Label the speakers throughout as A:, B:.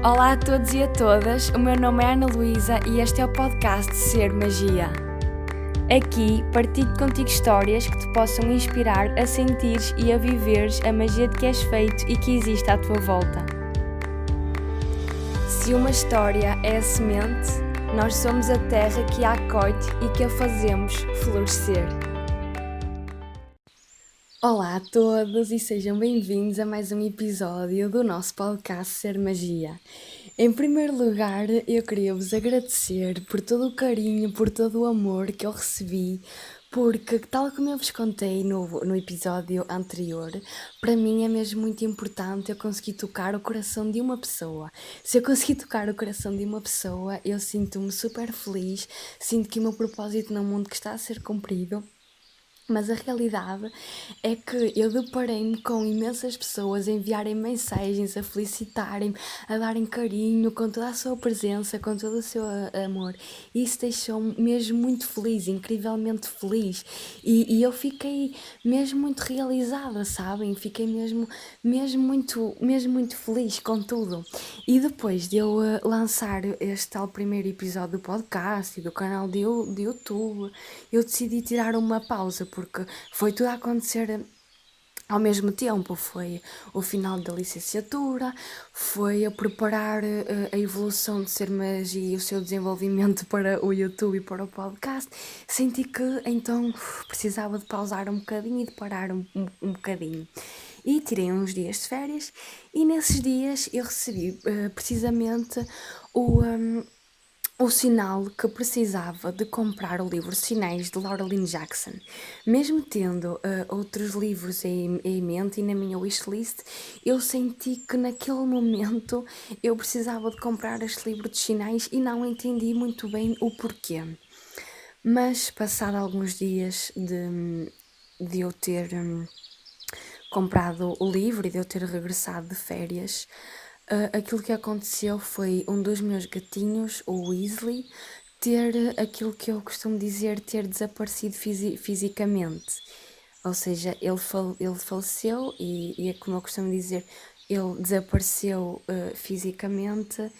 A: Olá a todos e a todas, o meu nome é Ana Luísa e este é o podcast Ser Magia. Aqui partilho contigo histórias que te possam inspirar a sentires e a viveres a magia de que és feito e que existe à tua volta. Se uma história é a semente, nós somos a terra que a acolhe e que a fazemos florescer. Olá a todos e sejam bem-vindos a mais um episódio do nosso podcast Ser Magia. Em primeiro lugar, eu queria vos agradecer por todo o carinho, por todo o amor que eu recebi, porque, tal como eu vos contei no episódio anterior, para mim é mesmo muito importante eu conseguir tocar o coração de uma pessoa. Se eu conseguir tocar o coração de uma pessoa, eu sinto-me super feliz, sinto que o meu propósito no mundo que está a ser cumprido. Mas a realidade é que eu deparei-me com imensas pessoas a enviarem mensagens, a felicitarem-me, a darem carinho, com toda a sua presença, com todo o seu amor. E isso deixou-me mesmo muito feliz, incrivelmente feliz. E eu fiquei mesmo muito realizada, sabem? Fiquei mesmo muito feliz com tudo. E depois de eu lançar este tal primeiro episódio do podcast e do canal de YouTube, eu decidi tirar uma pausa porque foi tudo a acontecer ao mesmo tempo. Foi o final da licenciatura, foi a preparar a evolução de Ser Magia e o seu desenvolvimento para o YouTube e para o podcast. Senti que então precisava de pausar um bocadinho e de parar um bocadinho. E tirei uns dias de férias e nesses dias eu recebi precisamente o sinal que precisava de comprar o livro Sinais de Laurelyn Jackson. Mesmo tendo outros livros em mente e na minha wishlist, eu senti que naquele momento eu precisava de comprar este livro de sinais e não entendi muito bem o porquê. Mas passado alguns dias de eu ter comprado o livro e de eu ter regressado de férias, aquilo que aconteceu foi um dos meus gatinhos, o Weasley, ter aquilo que eu costumo dizer, ter desaparecido fisicamente. Ou seja, ele faleceu e é como eu costumo dizer, ele desapareceu fisicamente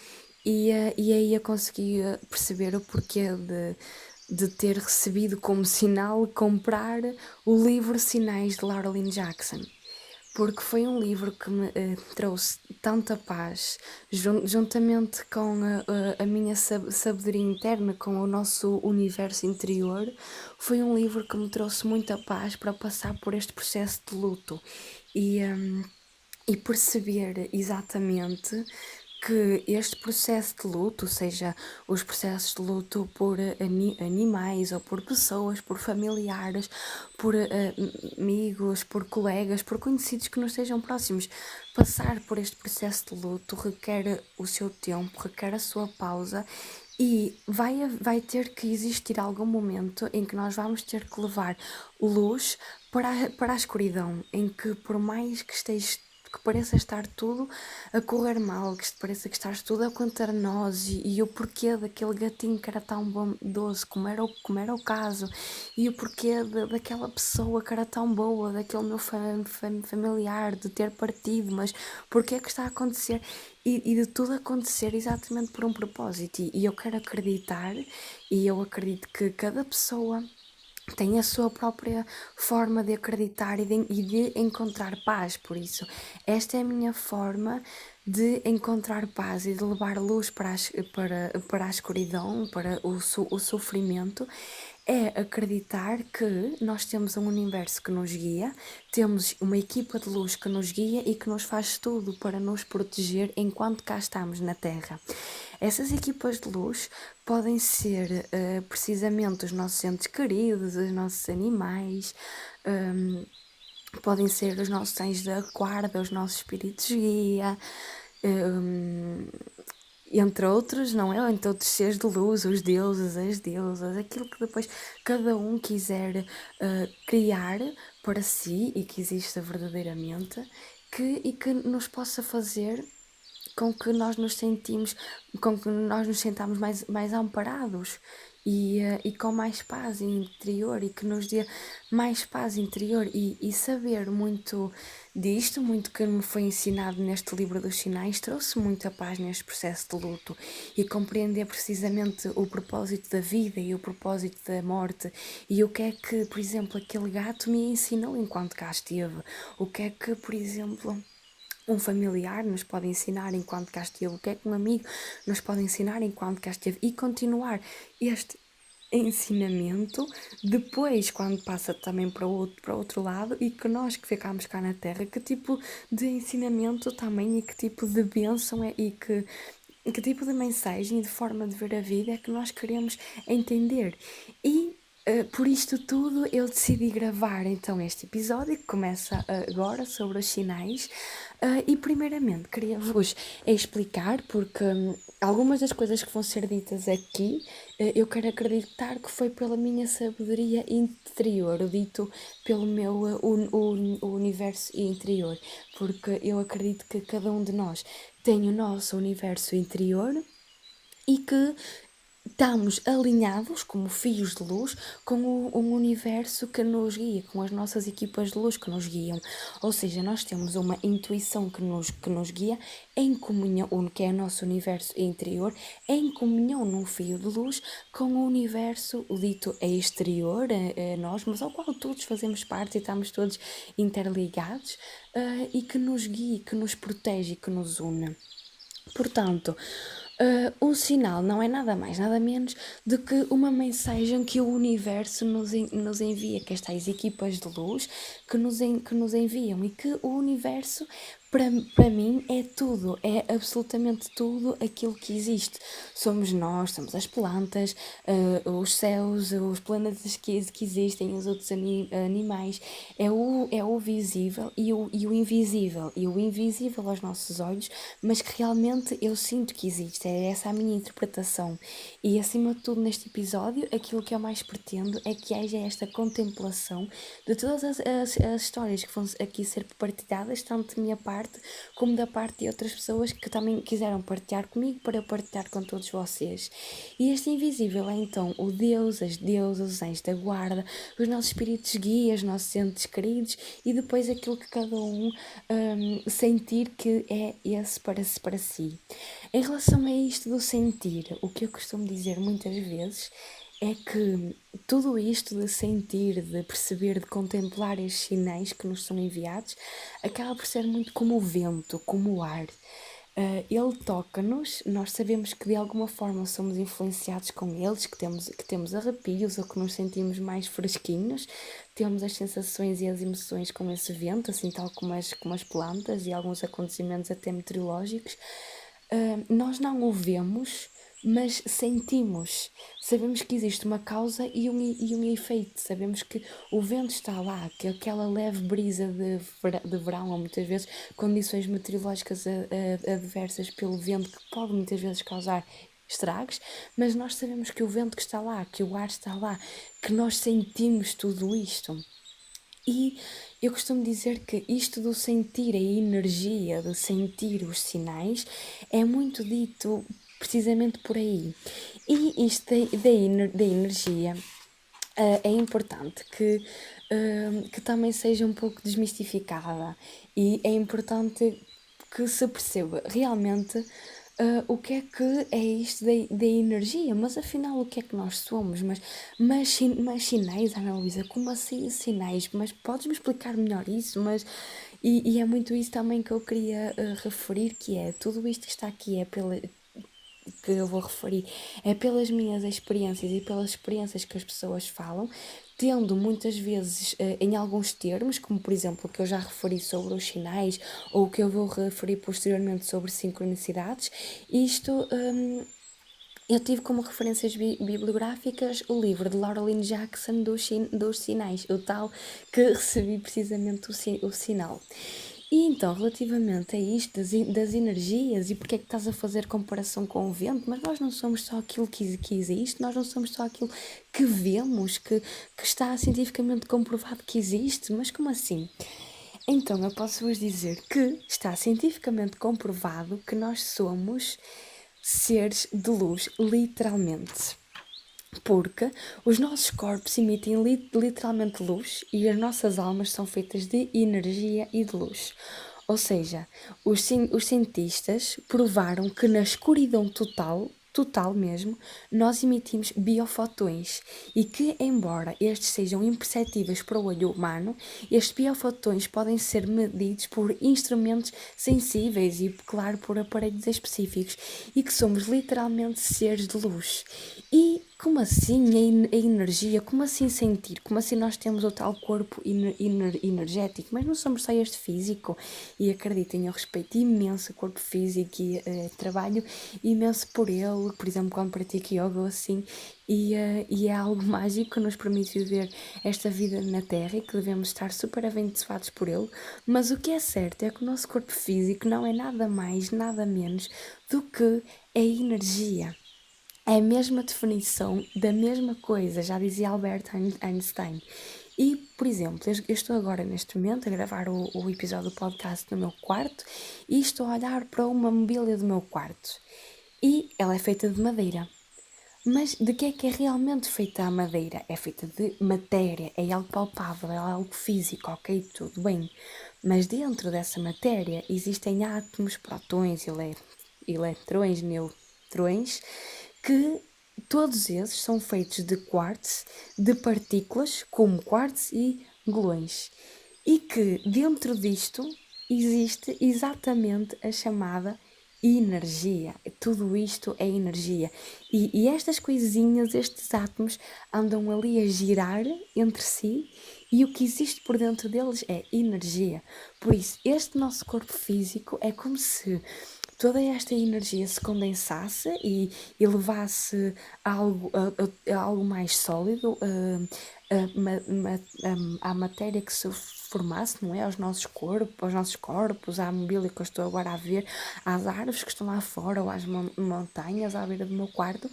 A: e aí eu consegui perceber o porquê de ter recebido como sinal comprar o livro Sinais de Laurelyn Jackson. Porque foi um livro que me trouxe tanta paz, juntamente com a minha sabedoria interna, com o nosso universo interior. Foi um livro que me trouxe muita paz para passar por este processo de luto e perceber exatamente que este processo de luto, seja os processos de luto por animais ou por pessoas, por familiares, por amigos, por colegas, por conhecidos que nos estejam próximos, passar por este processo de luto requer o seu tempo, requer a sua pausa e vai ter que existir algum momento em que nós vamos ter que levar luz para a escuridão, em que por mais que pareça estar tudo a correr mal, que pareça que está tudo a contra nós e o porquê daquele gatinho que era tão bondoso, como era o caso, e o porquê daquela pessoa que era tão boa, daquele meu familiar, de ter partido, mas porquê é que está a acontecer e de tudo acontecer exatamente por um propósito. E eu quero acreditar, e eu acredito que cada pessoa tem a sua própria forma de acreditar e de encontrar paz. Por isso, esta é a minha forma de encontrar paz e de levar luz para a escuridão, para o sofrimento. É acreditar que nós temos um universo que nos guia, temos uma equipa de luz que nos guia e que nos faz tudo para nos proteger enquanto cá estamos na Terra. Essas equipas de luz podem ser precisamente os nossos entes queridos, os nossos animais, podem ser os nossos anjos da guarda, os nossos espíritos guia, entre outros, não é? Entre outros seres de luz, os deuses, as deusas, aquilo que depois cada um quiser criar para si e que exista verdadeiramente, e que nos possa fazer com que nós nos sentamos mais amparados e com mais paz interior e que nos dê mais paz interior e saber muito disto, muito que me foi ensinado neste livro dos sinais, trouxe muita paz neste processo de luto e compreender precisamente o propósito da vida e o propósito da morte e o que é que, por exemplo, aquele gato me ensinou enquanto cá esteve, o que é que, por exemplo, um familiar nos pode ensinar enquanto cá esteve, o que é que um amigo nos pode ensinar enquanto cá esteve e continuar este ensinamento depois quando passa também para outro lado e que nós que ficamos cá na Terra, que tipo de ensinamento também e que tipo de bênção é e que tipo de mensagem e de forma de ver a vida é que nós queremos entender. E por isto tudo eu decidi gravar então este episódio que começa agora sobre os sinais e primeiramente queria-vos explicar porque algumas das coisas que vão ser ditas aqui eu quero acreditar que foi pela minha sabedoria interior, dito pelo meu o universo interior, porque eu acredito que cada um de nós tem o nosso universo interior e que estamos alinhados como fios de luz com um universo que nos guia, com as nossas equipas de luz que nos guiam. Ou seja, nós temos uma intuição que nos guia em comunhão, que é o nosso universo interior, em comunhão num fio de luz com o universo dito exterior a nós, mas ao qual todos fazemos parte e estamos todos interligados e que nos guia, que nos protege e que nos une. Portanto, um sinal não é nada mais, nada menos do que uma mensagem que o universo nos envia, que estas equipas de luz que nos enviam e que o universo, para mim, é tudo, é absolutamente tudo aquilo que existe. Somos nós, somos as plantas, os céus, os planetas que existem, os outros animais, é o visível e o invisível, e o invisível aos nossos olhos, mas que realmente eu sinto que existe, é essa a minha interpretação. E acima de tudo neste episódio, aquilo que eu mais pretendo é que haja esta contemplação de todas as histórias que vão aqui ser partilhadas, tanto da minha parte como da parte de outras pessoas que também quiseram partilhar comigo para eu partilhar com todos vocês. E este invisível é então o Deus, as deusas, os anjos da guarda, os nossos espíritos guias, os nossos entes queridos e depois aquilo que cada um sentir que é esse para si. Em relação a isto do sentir, o que eu costumo dizer muitas vezes é que tudo isto de sentir, de perceber, de contemplar estes sinais que nos são enviados, acaba por ser muito como o vento, como o ar. Ele toca-nos, nós sabemos que de alguma forma somos influenciados com eles, que temos arrepios ou que nos sentimos mais fresquinhos, temos as sensações e as emoções com esse vento, assim tal como as plantas e alguns acontecimentos até meteorológicos. Nós não o vemos, mas sentimos. Sabemos que existe uma causa e um efeito. Sabemos que o vento está lá, que aquela leve brisa de verão, ou muitas vezes condições meteorológicas adversas pelo vento, que pode muitas vezes causar estragos, mas nós sabemos que o vento que está lá, que o ar está lá, que nós sentimos tudo isto. E eu costumo dizer que isto do sentir a energia, de sentir os sinais, é muito dito precisamente por aí. E isto da energia é importante que também seja um pouco desmistificada e é importante que se perceba realmente o que é isto da energia, mas afinal o que é que nós somos? Mas sinais, Ana Luísa, como assim sinais? Mas podes-me explicar melhor isso? E é muito isso também que eu queria referir, que é tudo isto que está aqui é que eu vou referir é pelas minhas experiências e pelas experiências que as pessoas falam, tendo muitas vezes em alguns termos, como por exemplo o que eu já referi sobre os sinais ou o que eu vou referir posteriormente sobre sincronicidades, isto eu tive como referências bibliográficas o livro de Laureline Jackson dos sinais, o tal que recebi precisamente o sinal. E então, relativamente a isto das energias e porque é que estás a fazer comparação com o vento, mas nós não somos só aquilo que existe, nós não somos só aquilo que vemos, que está cientificamente comprovado que existe, mas como assim? Então, eu posso vos dizer que está cientificamente comprovado que nós somos seres de luz, literalmente. Porque os nossos corpos emitem literalmente luz e as nossas almas são feitas de energia e de luz. Ou seja, os cientistas provaram que na escuridão total mesmo, nós emitimos biofotões e que, embora estes sejam imperceptíveis para o olho humano, estes biofotões podem ser medidos por instrumentos sensíveis e, claro, por aparelhos específicos e que somos literalmente seres de luz. E como assim a energia? Como assim sentir? Como assim nós temos o tal corpo energético? Mas não somos só este físico? E acreditem, eu respeito imenso o corpo físico e trabalho imenso por ele, por exemplo, quando pratico yoga ou assim, e é algo mágico que nos permite viver esta vida na Terra e que devemos estar super abençoados por ele. Mas o que é certo é que o nosso corpo físico não é nada mais, nada menos do que a energia. É a mesma definição da mesma coisa, já dizia Albert Einstein. E, por exemplo, eu estou agora neste momento a gravar o episódio do podcast no meu quarto e estou a olhar para uma mobília do meu quarto. E ela é feita de madeira. Mas de que é realmente feita a madeira? É feita de matéria, é algo palpável, é algo físico, ok, tudo bem. Mas dentro dessa matéria existem átomos, prótons, eletrões, neutrões, que todos esses são feitos de quartzo, de partículas como quartzo e gluões. E que dentro disto existe exatamente a chamada energia. Tudo isto é energia. E estas coisinhas, estes átomos, andam ali a girar entre si e o que existe por dentro deles é energia. Por isso, este nosso corpo físico é como se toda esta energia se condensasse e levasse a algo mais sólido, à matéria que se formasse, não é? Aos nossos corpos, à mobília que eu estou agora a ver, às árvores que estão lá fora ou às montanhas à beira do meu quarto.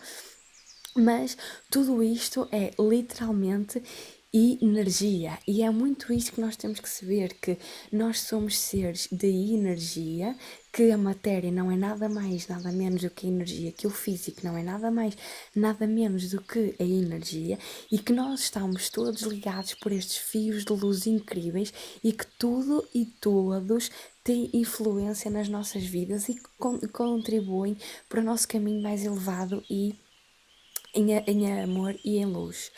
A: Mas tudo isto é literalmente energia e é muito isso que nós temos que saber, que nós somos seres de energia, que a matéria não é nada mais, nada menos do que a energia, que o físico não é nada mais, nada menos do que a energia e que nós estamos todos ligados por estes fios de luz incríveis e que tudo e todos têm influência nas nossas vidas e contribuem para o nosso caminho mais elevado e em amor e em luz.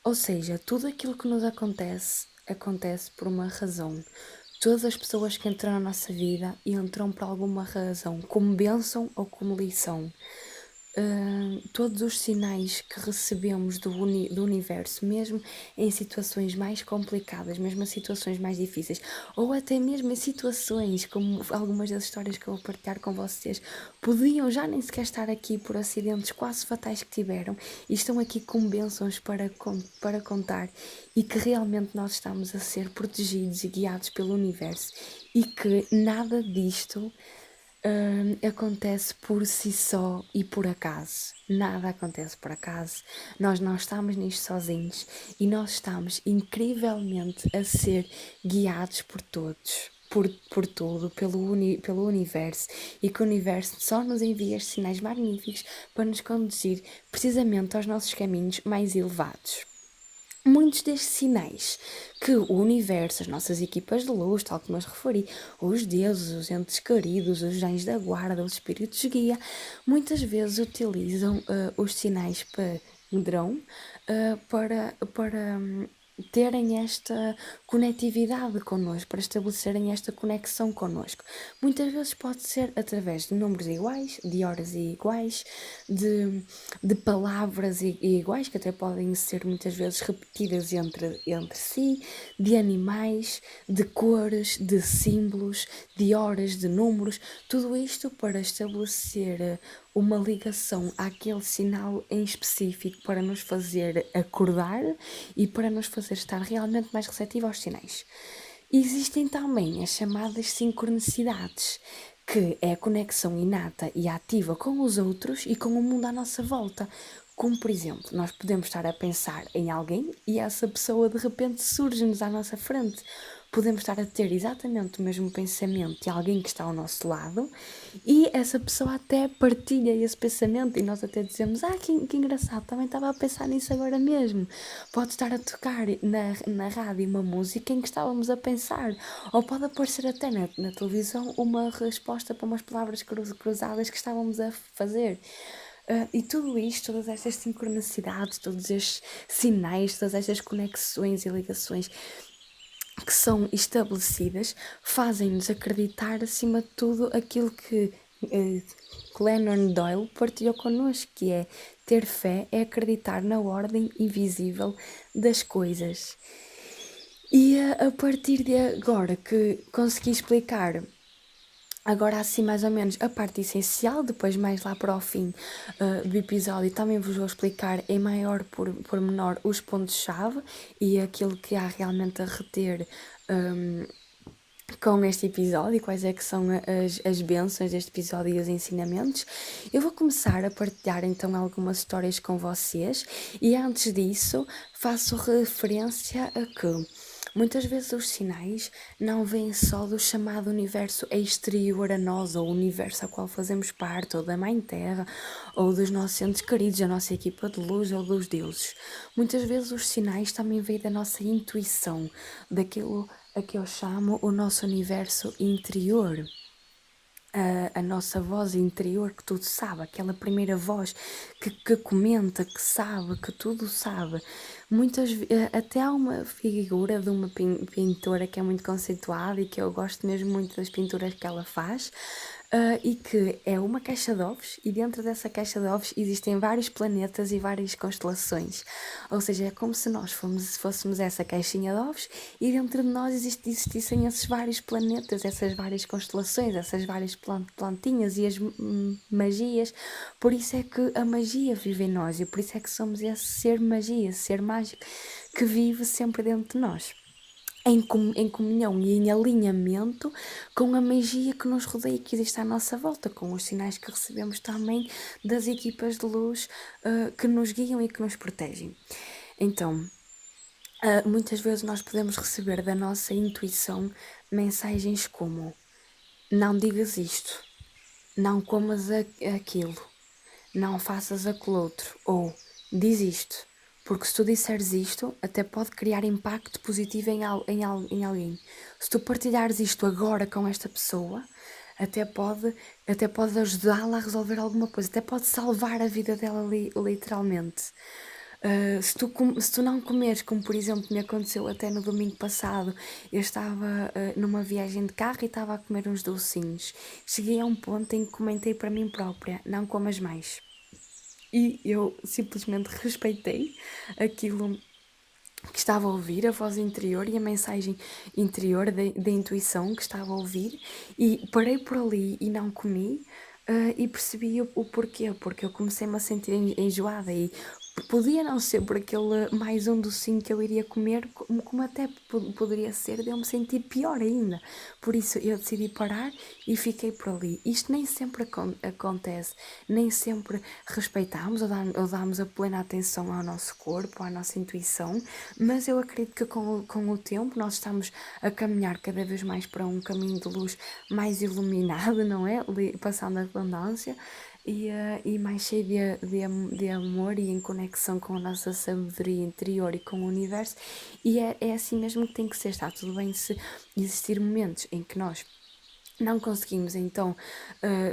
A: Ou seja, tudo aquilo que nos acontece, acontece por uma razão. Todas as pessoas que entram na nossa vida entram por alguma razão, como bênção ou como lição. Todos os sinais que recebemos do universo, mesmo em situações mais complicadas, mesmo em situações mais difíceis, ou até mesmo em situações como algumas das histórias que eu vou partilhar com vocês, podiam já nem sequer estar aqui por acidentes quase fatais que tiveram e estão aqui com bênçãos para contar e que realmente nós estamos a ser protegidos e guiados pelo universo e que nada disto acontece por si só e por acaso. Nada acontece por acaso. Nós não estamos nisto sozinhos e nós estamos incrivelmente a ser guiados por todos. Por tudo, pelo universo, e que o universo só nos envia estes sinais magníficos para nos conduzir precisamente aos nossos caminhos mais elevados. Muitos destes sinais que o universo, as nossas equipas de luz, tal como eu referi, os deuses, os entes queridos, os anjos da guarda, os espíritos guia, muitas vezes utilizam os sinais padrão para terem esta conectividade connosco, para estabelecerem esta conexão connosco. Muitas vezes pode ser através de números iguais, de horas iguais, de palavras iguais, que até podem ser muitas vezes repetidas entre si, de animais, de cores, de símbolos, de horas, de números, tudo isto para estabelecer uma ligação àquele sinal em específico para nos fazer acordar e para nos fazer estar realmente mais receptivo aos sinais. Existem também as chamadas sincronicidades, que é a conexão inata e ativa com os outros e com o mundo à nossa volta. Como, por exemplo, nós podemos estar a pensar em alguém e essa pessoa de repente surge-nos à nossa frente. podemos estar a ter exatamente o mesmo pensamento de alguém que está ao nosso lado e essa pessoa até partilha esse pensamento e nós até dizemos, que engraçado, também estava a pensar nisso agora mesmo. Pode estar a tocar na rádio uma música em que estávamos a pensar, ou pode aparecer até na televisão uma resposta para umas palavras cruzadas que estávamos a fazer. E tudo isto, todas estas sincronicidades, todos estes sinais, todas estas conexões e ligações que são estabelecidas, fazem-nos acreditar, acima de tudo, aquilo que Glennon Doyle partilhou connosco, que é ter fé é acreditar na ordem invisível das coisas. E a partir de agora que consegui explicar agora assim mais ou menos a parte essencial, depois mais lá para o fim do episódio também vos vou explicar em maior pormenor os pontos-chave e aquilo que há realmente a reter com este episódio, quais é que são as bênçãos deste episódio e os ensinamentos. Eu vou começar a partilhar então algumas histórias com vocês e antes disso faço referência a que muitas vezes os sinais não vêm só do chamado universo exterior a nós, ou o universo ao qual fazemos parte, ou da Mãe Terra, ou dos nossos entes queridos, da nossa equipa de luz, ou dos deuses. Muitas vezes os sinais também vêm da nossa intuição, daquilo a que eu chamo o nosso universo interior. A nossa voz interior que tudo sabe, aquela primeira voz que comenta, que sabe, que tudo sabe. Até há uma figura de uma pintora que é muito conceituada e que eu gosto mesmo muito das pinturas que ela faz, e que é uma caixa de ovos e dentro dessa caixa de ovos existem vários planetas e várias constelações. Ou seja, é como se nós fôssemos essa caixinha de ovos e dentro de nós existissem esses vários planetas, essas várias constelações, essas várias plantinhas e as magias. Por isso é que a magia vive em nós e por isso é que somos esse ser magia, esse ser mágico que vive sempre dentro de nós. Em comunhão e em alinhamento com a magia que nos rodeia e que existe à nossa volta, com os sinais que recebemos também das equipas de luz que nos guiam e que nos protegem. Então, muitas vezes nós podemos receber da nossa intuição mensagens como: não digas isto, não comas aquilo, não faças aquilo outro, ou diz isto. Porque se tu disseres isto, até pode criar impacto positivo em alguém. Se tu partilhares isto agora com esta pessoa, até pode ajudá-la a resolver alguma coisa, até pode salvar a vida dela literalmente. Se tu não comeres, como por exemplo me aconteceu até no domingo passado, eu estava numa viagem de carro e estava a comer uns docinhos. Cheguei a um ponto em que comentei para mim própria: não comas mais. E eu simplesmente respeitei aquilo que estava a ouvir, a voz interior e a mensagem interior da intuição que estava a ouvir, e parei por ali e não comi. E percebi o porquê, porque eu comecei-me a sentir enjoada e podia não ser por aquele mais um docinho que eu iria comer, como até poderia ser de eu me sentir pior ainda. Por isso eu decidi parar e fiquei por ali. Isto nem sempre acontece, nem sempre respeitamos ou damos a plena atenção ao nosso corpo, à nossa intuição, mas eu acredito que com o tempo nós estamos a caminhar cada vez mais para um caminho de luz mais iluminado, não é? Passando a abundância e mais cheio de amor e em conexão com a nossa sabedoria interior e com o universo. E é assim mesmo que tem que ser. Está tudo bem se existir momentos em que nós não conseguimos então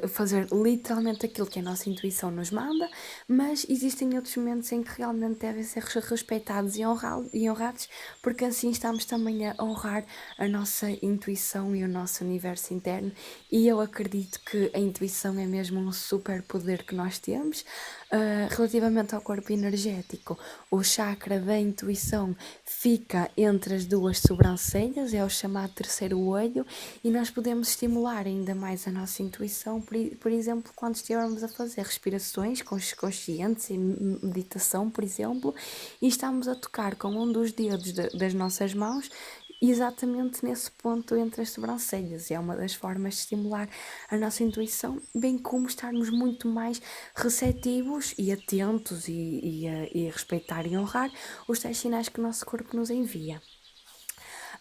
A: fazer literalmente aquilo que a nossa intuição nos manda, mas existem outros momentos em que realmente devem ser respeitados e honrados, porque assim estamos também a honrar a nossa intuição e o nosso universo interno. E eu acredito que a intuição é mesmo um super poder que nós temos. Relativamente ao corpo energético, o chakra da intuição fica entre as duas sobrancelhas, é o chamado terceiro olho, e nós podemos estimular ainda mais a nossa intuição, por exemplo, quando estivermos a fazer respirações conscientes e meditação, por exemplo, e estamos a tocar com um dos dedos das nossas mãos exatamente nesse ponto entre as sobrancelhas. É uma das formas de estimular a nossa intuição, bem como estarmos muito mais receptivos e atentos e respeitar e honrar os tais sinais que o nosso corpo nos envia.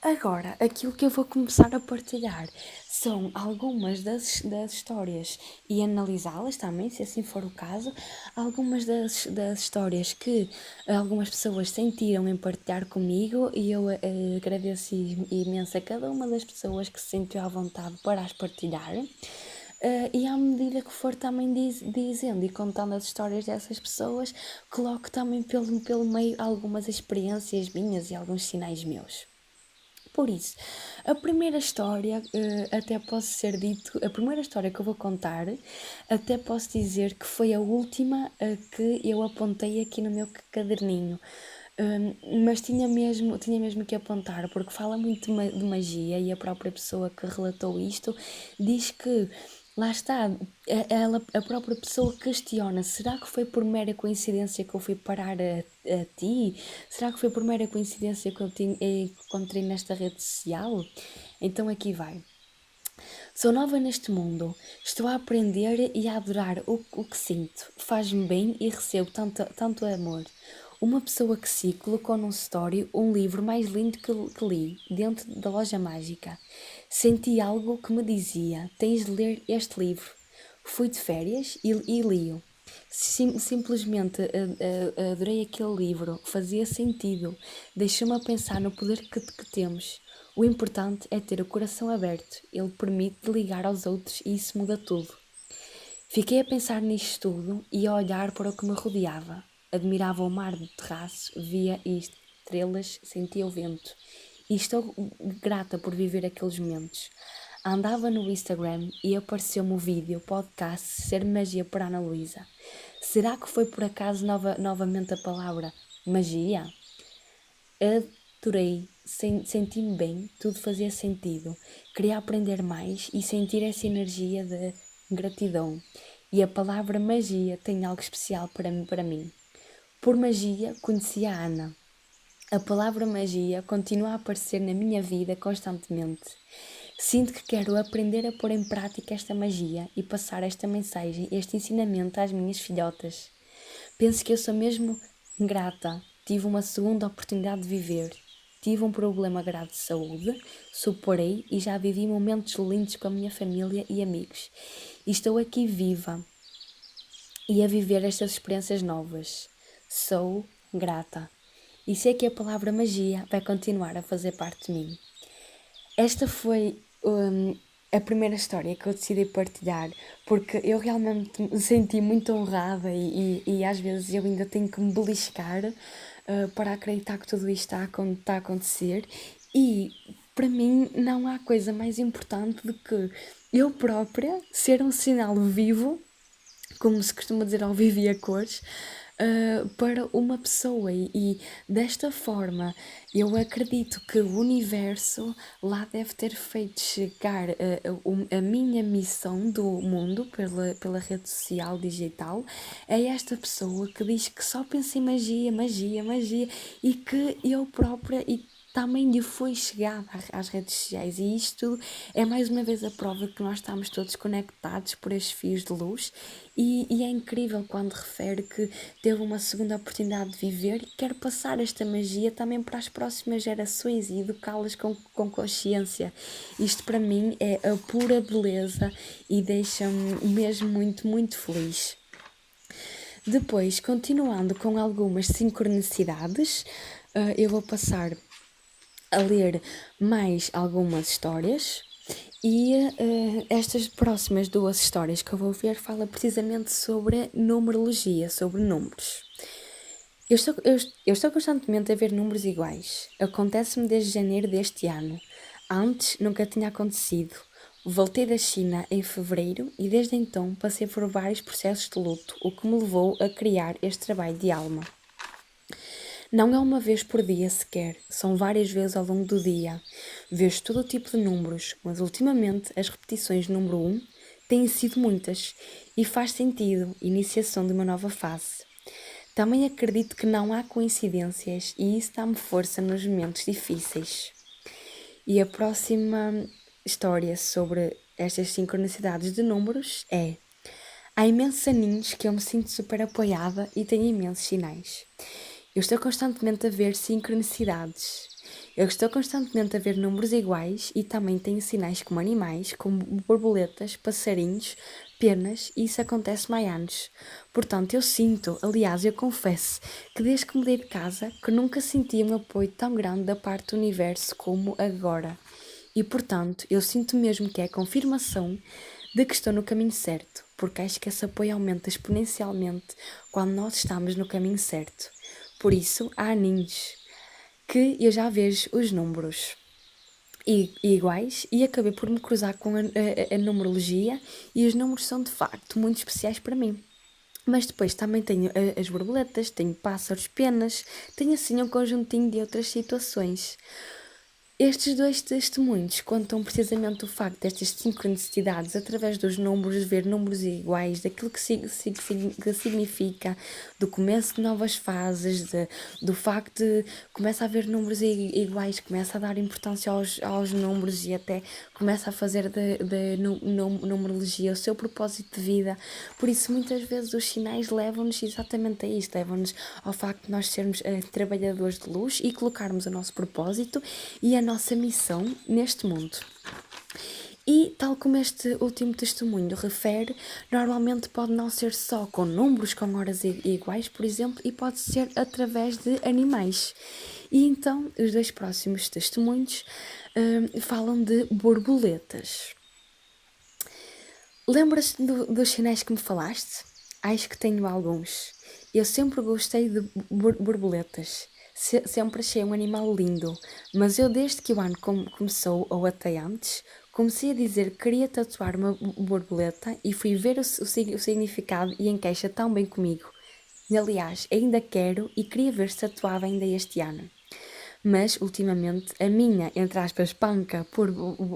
A: Agora, aquilo que eu vou começar a partilhar são algumas das histórias e analisá-las também, se assim for o caso, algumas das histórias que algumas pessoas sentiram em partilhar comigo e eu agradeço imenso a cada uma das pessoas que se sentiu à vontade para as partilhar. E à medida que for também dizendo e contando as histórias dessas pessoas, coloco também pelo meio algumas experiências minhas e alguns sinais meus. Por isso, a primeira história, até posso ser dito, a primeira história que eu vou contar, até posso dizer que foi a última que eu apontei aqui no meu caderninho. Mas tinha mesmo que apontar, porque fala muito de magia e a própria pessoa que relatou isto diz que, lá está, a própria pessoa questiona: será que foi por mera coincidência que eu fui parar a ti? Será que foi por mera coincidência que eu te encontrei nesta rede social? Então aqui vai. Sou nova neste mundo, estou a aprender e a adorar o que sinto. Faz-me bem e recebo tanto amor. Uma pessoa que sigo colocou num story um livro mais lindo que li, dentro da loja mágica. Senti algo que me dizia: tens de ler este livro. Fui de férias e li-o. Simplesmente adorei aquele livro, fazia sentido, deixou-me a pensar no poder que temos. O importante é ter o coração aberto, ele permite ligar aos outros e isso muda tudo. Fiquei a pensar nisto tudo e a olhar para o que me rodeava. Admirava o mar de terraço, via estrelas, sentia o vento. E estou grata por viver aqueles momentos. Andava no Instagram e apareceu-me o vídeo, podcast Ser Magia por Ana Luísa. Será que foi por acaso novamente a palavra magia? Adorei, senti-me bem, tudo fazia sentido. Queria aprender mais e sentir essa energia de gratidão. E a palavra magia tem algo especial para mim. Por magia, conheci a Ana. A palavra magia continua a aparecer na minha vida constantemente. Sinto que quero aprender a pôr em prática esta magia e passar esta mensagem, este ensinamento às minhas filhotas. Penso que eu sou mesmo grata. Tive uma segunda oportunidade de viver. Tive um problema grave de saúde, superei e já vivi momentos lindos com a minha família e amigos. E estou aqui viva e a viver estas experiências novas. Sou grata. E sei que a palavra magia vai continuar a fazer parte de mim. Esta foi a primeira história que eu decidi partilhar, porque eu realmente me senti muito honrada e às vezes eu ainda tenho que me beliscar para acreditar que tudo isto está a acontecer. E para mim não há coisa mais importante do que eu própria ser um sinal vivo, como se costuma dizer, ao vivo e a cores, para uma pessoa. E desta forma eu acredito que o universo lá deve ter feito chegar a minha missão do mundo pela rede social digital a esta pessoa que diz que só pensa em magia, magia, magia, e que eu própria também lhe foi chegada às redes sociais. E isto é mais uma vez a prova que nós estamos todos conectados por estes fios de luz. E é incrível quando refere que teve uma segunda oportunidade de viver e quer passar esta magia também para as próximas gerações e educá-las com consciência. Isto para mim é a pura beleza e deixa-me mesmo muito, muito feliz. Depois, continuando com algumas sincronicidades, eu vou passar a ler mais algumas histórias e estas próximas duas histórias que eu vou ver falam precisamente sobre numerologia, sobre números. Eu estou constantemente a ver números iguais. Acontece-me desde janeiro deste ano. Antes nunca tinha acontecido. Voltei da China em fevereiro e desde então passei por vários processos de luto, o que me levou a criar este trabalho de alma. Não é uma vez por dia sequer, são várias vezes ao longo do dia. Vejo todo tipo de números, mas ultimamente as repetições de número 1 têm sido muitas e faz sentido, iniciação de uma nova fase. Também acredito que não há coincidências e isso dá-me força nos momentos difíceis. E a próxima história sobre estas sincronicidades de números é: há imensos aninhos que eu me sinto super apoiada e tenho imensos sinais. Eu estou constantemente a ver sincronicidades Eu estou constantemente a ver números iguais e também tenho sinais como animais, como borboletas, passarinhos, penas, e isso acontece-me há anos. Portanto, eu sinto, aliás, eu confesso, que desde que mudei de casa, que nunca senti um apoio tão grande da parte do universo como agora. E, portanto, eu sinto mesmo que é a confirmação de que estou no caminho certo, porque acho que esse apoio aumenta exponencialmente quando nós estamos no caminho certo. Por isso, há aninhos que eu já vejo os números iguais e acabei por me cruzar com a numerologia, e os números são de facto muito especiais para mim. Mas depois também tenho as borboletas, tenho pássaros, penas, tenho assim um conjuntinho de outras situações. Estes dois testemunhos contam precisamente o facto destas sincronicidades através dos números, de ver números iguais, daquilo que significa, do começo de novas fases, do facto de começa a haver números iguais, começa a dar importância aos números e até começa a fazer da numerologia o seu propósito de vida. Por isso, muitas vezes os sinais levam-nos exatamente a isto, levam-nos ao facto de nós sermos trabalhadores de luz e colocarmos o nosso propósito e a nossa missão neste mundo. E, tal como este último testemunho refere, normalmente pode não ser só com números, com horas iguais, por exemplo, e pode ser através de animais. E então, os dois próximos testemunhos falam de borboletas. Lembras-te dos sinais que me falaste? Acho que tenho alguns. Eu sempre gostei de borboletas. Sempre achei um animal lindo. Mas eu, desde que o ano começou, ou até antes, comecei a dizer que queria tatuar uma borboleta e fui ver o significado e encaixa tão bem comigo. E, aliás, ainda quero e queria ver se tatuava ainda este ano. Mas, ultimamente, a minha, entre aspas, panca por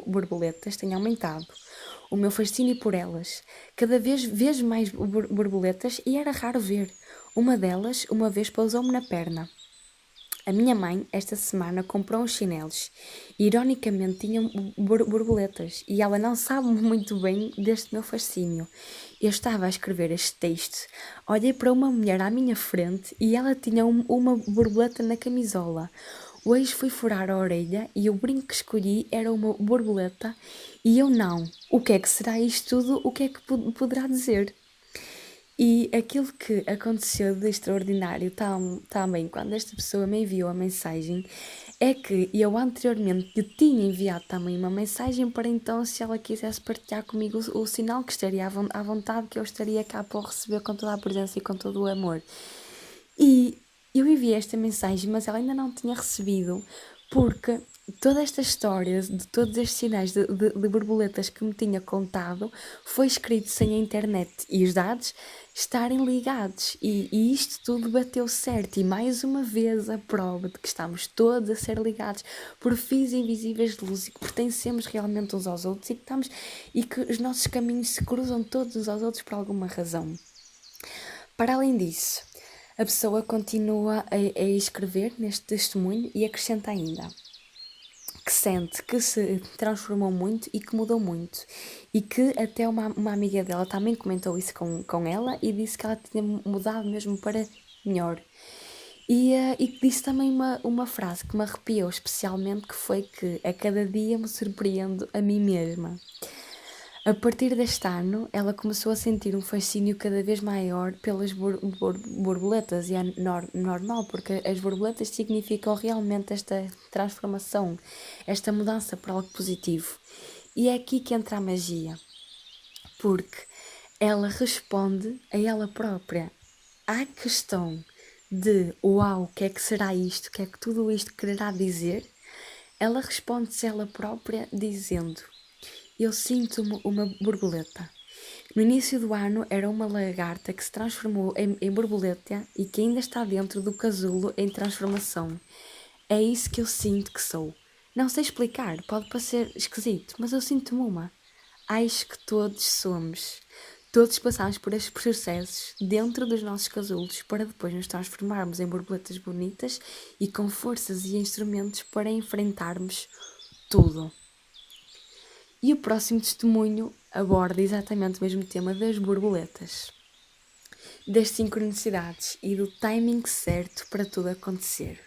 A: borboletas tem aumentado. O meu fascínio por elas. Cada vez vejo mais borboletas e era raro ver. Uma delas, uma vez, pousou-me na perna. A minha mãe, esta semana, comprou uns chinelos. Ironicamente, tinham borboletas e ela não sabe muito bem deste meu fascínio. Eu estava a escrever este texto, olhei para uma mulher à minha frente e ela tinha uma borboleta na camisola. Hoje fui furar a orelha e o brinco que escolhi era uma borboleta e eu não. O que é que será isto tudo? O que é que poderá dizer? E aquilo que aconteceu de extraordinário também quando esta pessoa me enviou a mensagem é que eu anteriormente lhe tinha enviado também uma mensagem para então, se ela quisesse partilhar comigo o sinal, que estaria à vontade, que eu estaria cá para o receber com toda a presença e com todo o amor. E eu enviei esta mensagem, mas ela ainda não tinha recebido, porque toda esta história de todos estes sinais de borboletas que me tinha contado foi escrito sem a internet e os dados estarem ligados. E isto tudo bateu certo. E mais uma vez a prova de que estamos todos a ser ligados por fios invisíveis de luz e que pertencemos realmente uns aos outros e que os nossos caminhos se cruzam todos uns aos outros por alguma razão. Para além disso, a pessoa continua a escrever neste testemunho e acrescenta ainda que sente que se transformou muito e que mudou muito, e que até uma amiga dela também comentou isso com ela e disse que ela tinha mudado mesmo para melhor. E que disse também uma frase que me arrepiou especialmente, que foi que a cada dia me surpreendo a mim mesma. A partir deste ano, ela começou a sentir um fascínio cada vez maior pelas borboletas, e é normal, porque as borboletas significam realmente esta transformação, esta mudança para algo positivo. E é aqui que entra a magia, porque ela responde a ela própria à questão de uau, o que é que será isto, o que é que tudo isto quererá dizer. Ela responde-se a ela própria dizendo: eu sinto-me uma borboleta. No início do ano era uma lagarta que se transformou em borboleta e que ainda está dentro do casulo em transformação. É isso que eu sinto que sou. Não sei explicar, pode parecer esquisito, mas eu sinto-me uma. Acho que todos somos. Todos passamos por estes processos dentro dos nossos casulos para depois nos transformarmos em borboletas bonitas e com forças e instrumentos para enfrentarmos tudo. E o próximo testemunho aborda exatamente o mesmo tema das borboletas, das sincronicidades e do timing certo para tudo acontecer.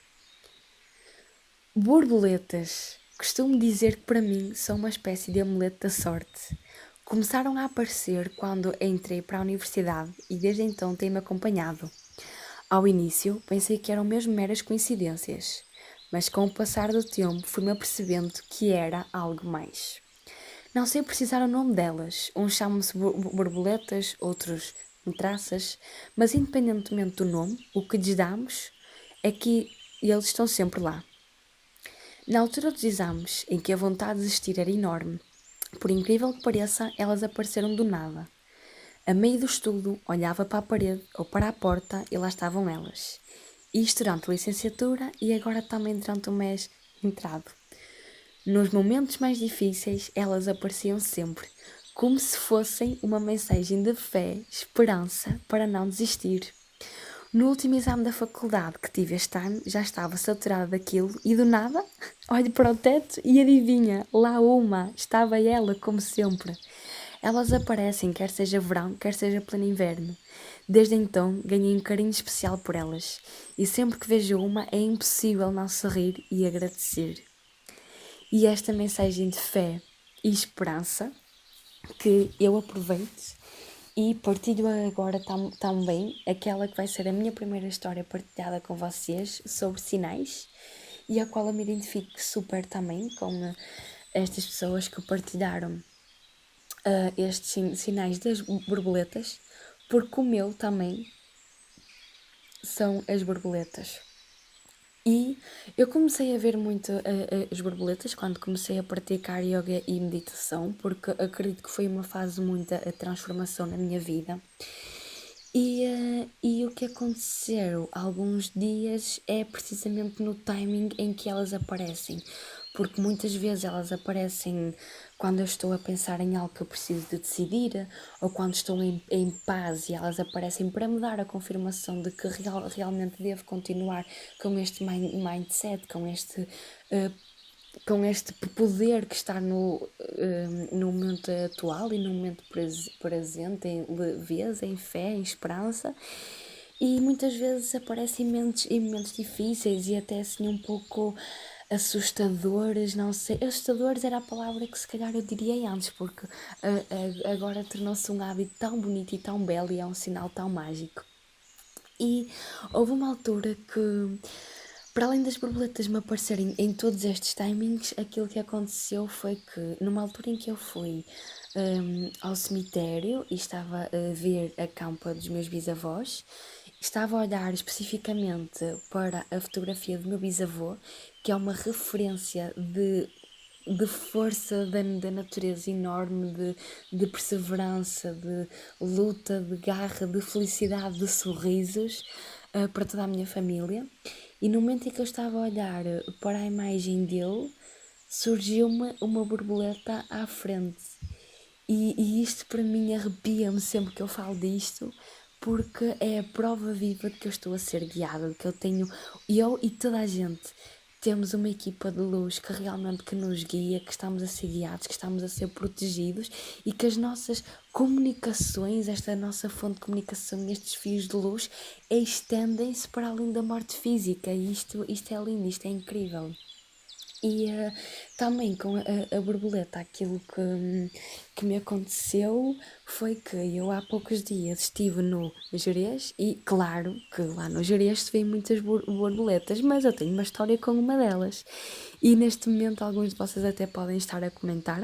A: Borboletas. Costumo dizer que para mim são uma espécie de amuleto da sorte. Começaram a aparecer quando entrei para a universidade e desde então têm-me acompanhado. Ao início pensei que eram mesmo meras coincidências, mas com o passar do tempo fui-me apercebendo que era algo mais. Não sei precisar o nome delas, uns chamam-se borboletas, outros traças, mas independentemente do nome, o que lhes damos é que eles estão sempre lá. Na altura dos exames, em que a vontade de desistir era enorme, por incrível que pareça, elas apareceram do nada. A meio do estudo, olhava para a parede ou para a porta e lá estavam elas. Isto durante a licenciatura e agora também durante o mês entrado. Nos momentos mais difíceis, elas apareciam sempre, como se fossem uma mensagem de fé, esperança para não desistir. No último exame da faculdade que tive este ano, já estava saturada daquilo e do nada, olho para o teto e adivinha, lá uma, estava ela como sempre. Elas aparecem, quer seja verão, quer seja pleno inverno. Desde então, ganhei um carinho especial por elas e sempre que vejo uma é impossível não sorrir e agradecer. E esta mensagem de fé e esperança que eu aproveito e partilho agora também aquela que vai ser a minha primeira história partilhada com vocês sobre sinais e a qual eu me identifico super também com estas pessoas que partilharam estes sinais das borboletas, porque o meu também são as borboletas. E eu comecei a ver muito as borboletas quando comecei a praticar yoga e meditação, porque acredito que foi uma fase de muita transformação na minha vida. E o que aconteceu alguns dias é precisamente no timing em que elas aparecem, porque muitas vezes elas aparecem quando eu estou a pensar em algo que eu preciso de decidir, ou quando estou em paz e elas aparecem para me dar a confirmação de que realmente devo continuar com este mindset, com este poder que está no momento atual e no momento presente, em leveza, em fé, em esperança. E muitas vezes aparecem em momentos difíceis e até assim um pouco assustadores, não sei. Assustadores era a palavra que se calhar eu diria antes, porque agora tornou-se um hábito tão bonito e tão belo e é um sinal tão mágico. E houve uma altura que, para além das borboletas me aparecerem em todos estes timings, aquilo que aconteceu foi que, numa altura em que eu fui ao cemitério e estava a ver a campa dos meus bisavós, estava a olhar especificamente para a fotografia do meu bisavô, que é uma referência de força da natureza enorme, de perseverança, de luta, de garra, de felicidade, de sorrisos para toda a minha família. E no momento em que eu estava a olhar para a imagem dele, surgiu-me uma borboleta à frente. E isto para mim arrepia-me sempre que eu falo disto, porque é a prova viva de que eu estou a ser guiada, de que eu e toda a gente temos uma equipa de luz que realmente que nos guia, que estamos a ser guiados, que estamos a ser protegidos e que as nossas comunicações, esta nossa fonte de comunicação, estes fios de luz, estendem-se para além da morte física e isto é lindo, isto é incrível. E também com a borboleta, aquilo que me aconteceu foi que eu há poucos dias estive no Gerês e claro que lá no Gerês se vêem muitas borboletas, mas eu tenho uma história com uma delas. E neste momento alguns de vocês até podem estar a comentar,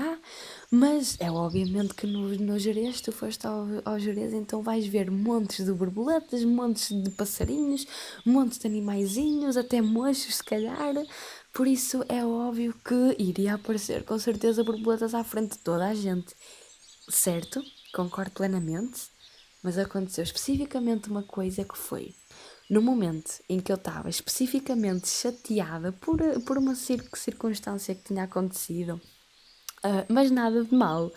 A: mas é obviamente que no Gerês, tu foste ao Gerês, então vais ver montes de borboletas, montes de passarinhos, montes de animaizinhos, até mochos se calhar. Por isso é óbvio que iria aparecer com certeza borboletas à frente de toda a gente. Certo, concordo plenamente, mas aconteceu especificamente uma coisa que foi no momento em que eu estava especificamente chateada por uma circunstância que tinha acontecido, mas nada de mal,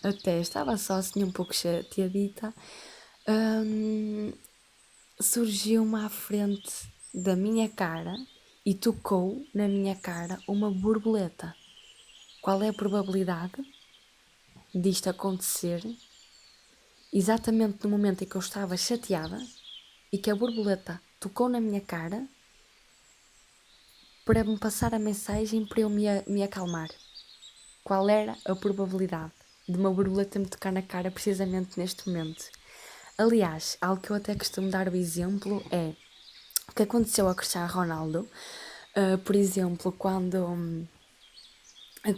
A: até estava só assim um pouco chateadita, surgiu-me à frente da minha cara e tocou na minha cara uma borboleta. Qual é a probabilidade disto acontecer exatamente no momento em que eu estava chateada e que a borboleta tocou na minha cara para me passar a mensagem para eu me acalmar. Qual era a probabilidade de uma borboleta me tocar na cara precisamente neste momento? Aliás, algo que eu até costumo dar o exemplo é o que aconteceu ao Cristiano Ronaldo, por exemplo,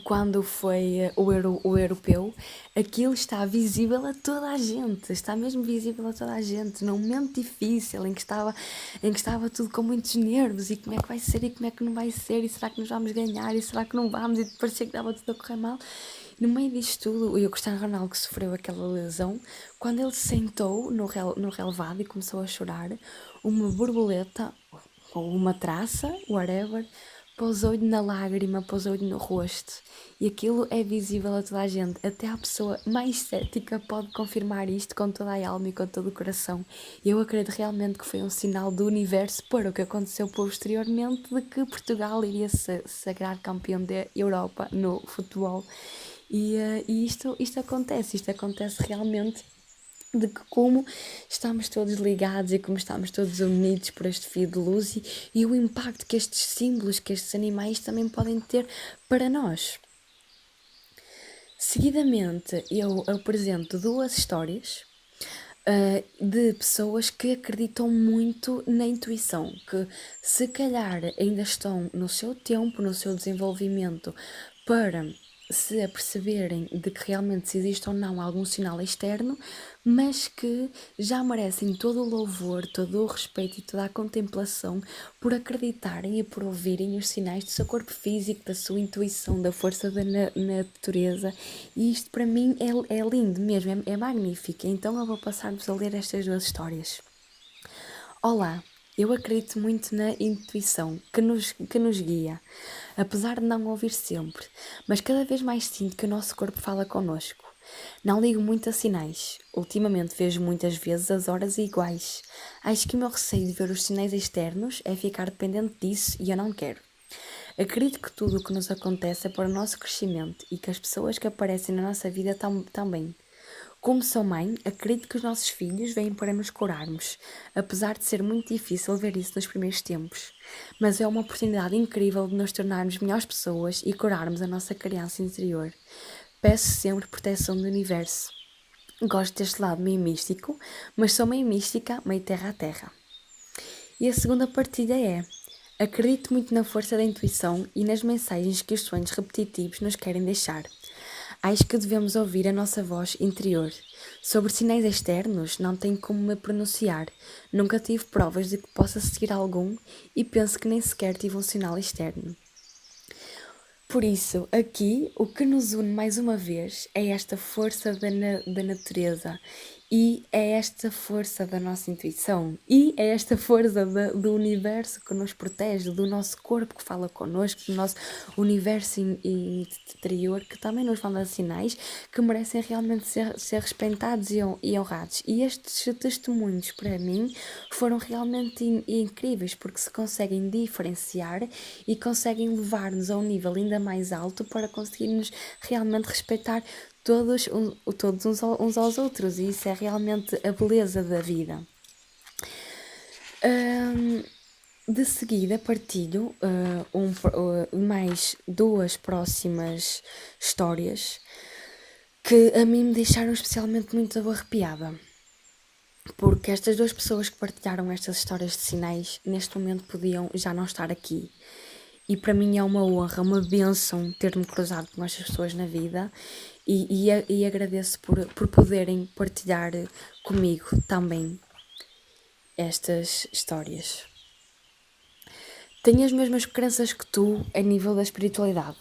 A: quando foi o europeu, aquilo está visível a toda a gente, está mesmo visível a toda a gente, num momento difícil em que estava tudo com muitos nervos, e como é que vai ser, e como é que não vai ser, e será que nos vamos ganhar, e será que não vamos, e parecia que estava tudo a correr mal. No meio disto tudo, e o Cristiano Ronaldo, que sofreu aquela lesão, quando ele se sentou no relevado e começou a chorar, uma borboleta, ou uma traça, whatever, pousou-lhe na lágrima, pousou-lhe no rosto. E aquilo é visível a toda a gente. Até a pessoa mais cética pode confirmar isto com toda a alma e com todo o coração. E eu acredito realmente que foi um sinal do universo para o que aconteceu posteriormente, de que Portugal iria se sagrar campeão da Europa no futebol. E isto acontece realmente, de que como estamos todos ligados e como estamos todos unidos por este fio de luz, e o impacto que estes símbolos, que estes animais também podem ter para nós. Seguidamente, eu apresento duas histórias de pessoas que acreditam muito na intuição, que se calhar ainda estão no seu tempo, no seu desenvolvimento, para se aperceberem de que realmente se existe ou não algum sinal externo, mas que já merecem todo o louvor, todo o respeito e toda a contemplação por acreditarem e por ouvirem os sinais do seu corpo físico, da sua intuição, da força da natureza. E isto para mim é lindo mesmo, é magnífico. Então eu vou passar-vos a ler estas duas histórias. Olá, eu acredito muito na intuição que nos guia, apesar de não ouvir sempre, mas cada vez mais sinto que o nosso corpo fala connosco. Não ligo muito a sinais. Ultimamente vejo muitas vezes as horas iguais. Acho que o meu receio de ver os sinais externos é ficar dependente disso, e eu não quero. Acredito que tudo o que nos acontece é para o nosso crescimento, e que as pessoas que aparecem na nossa vida também. Como sou mãe, acredito que os nossos filhos vêm para nos curarmos, apesar de ser muito difícil ver isso nos primeiros tempos. Mas é uma oportunidade incrível de nos tornarmos melhores pessoas e curarmos a nossa criança interior. Peço sempre proteção do universo. Gosto deste lado meio místico, mas sou meio mística, meio terra a terra. E a segunda partilha é: acredito muito na força da intuição e nas mensagens que os sonhos repetitivos nos querem deixar. Acho que devemos ouvir a nossa voz interior. Sobre sinais externos, não tenho como me pronunciar. Nunca tive provas de que possa seguir algum, e penso que nem sequer tive um sinal externo. Por isso, aqui, o que nos une mais uma vez é esta força da natureza, e é esta força da nossa intuição, e é esta força do universo que nos protege, do nosso corpo que fala connosco, do nosso universo interior, que também nos manda sinais que merecem realmente ser respeitados e honrados. E estes testemunhos, para mim, foram realmente incríveis, porque se conseguem diferenciar e conseguem levar-nos a um nível ainda mais alto para conseguirmos realmente respeitar todos uns aos outros, e isso é realmente a beleza da vida. De seguida partilho mais duas próximas histórias que a mim me deixaram especialmente muito arrepiada, porque estas duas pessoas que partilharam estas histórias de sinais neste momento podiam já não estar aqui. E para mim é uma honra, uma bênção ter-me cruzado com estas pessoas na vida, e agradeço por poderem partilhar comigo também estas histórias. Tenho as mesmas crenças que tu a nível da espiritualidade.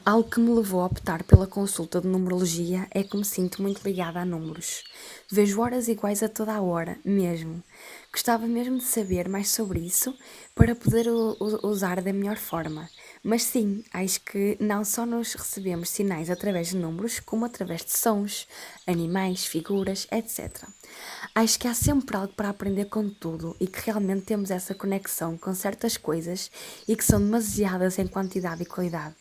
A: Algo que me levou a optar pela consulta de numerologia é que me sinto muito ligada a números. Vejo horas iguais a toda a hora, mesmo. Gostava mesmo de saber mais sobre isso para poder usar da melhor forma. Mas sim, acho que não só nos recebemos sinais através de números, como através de sons, animais, figuras, etc. Acho que há sempre algo para aprender com tudo, e que realmente temos essa conexão com certas coisas e que são demasiadas em quantidade e qualidade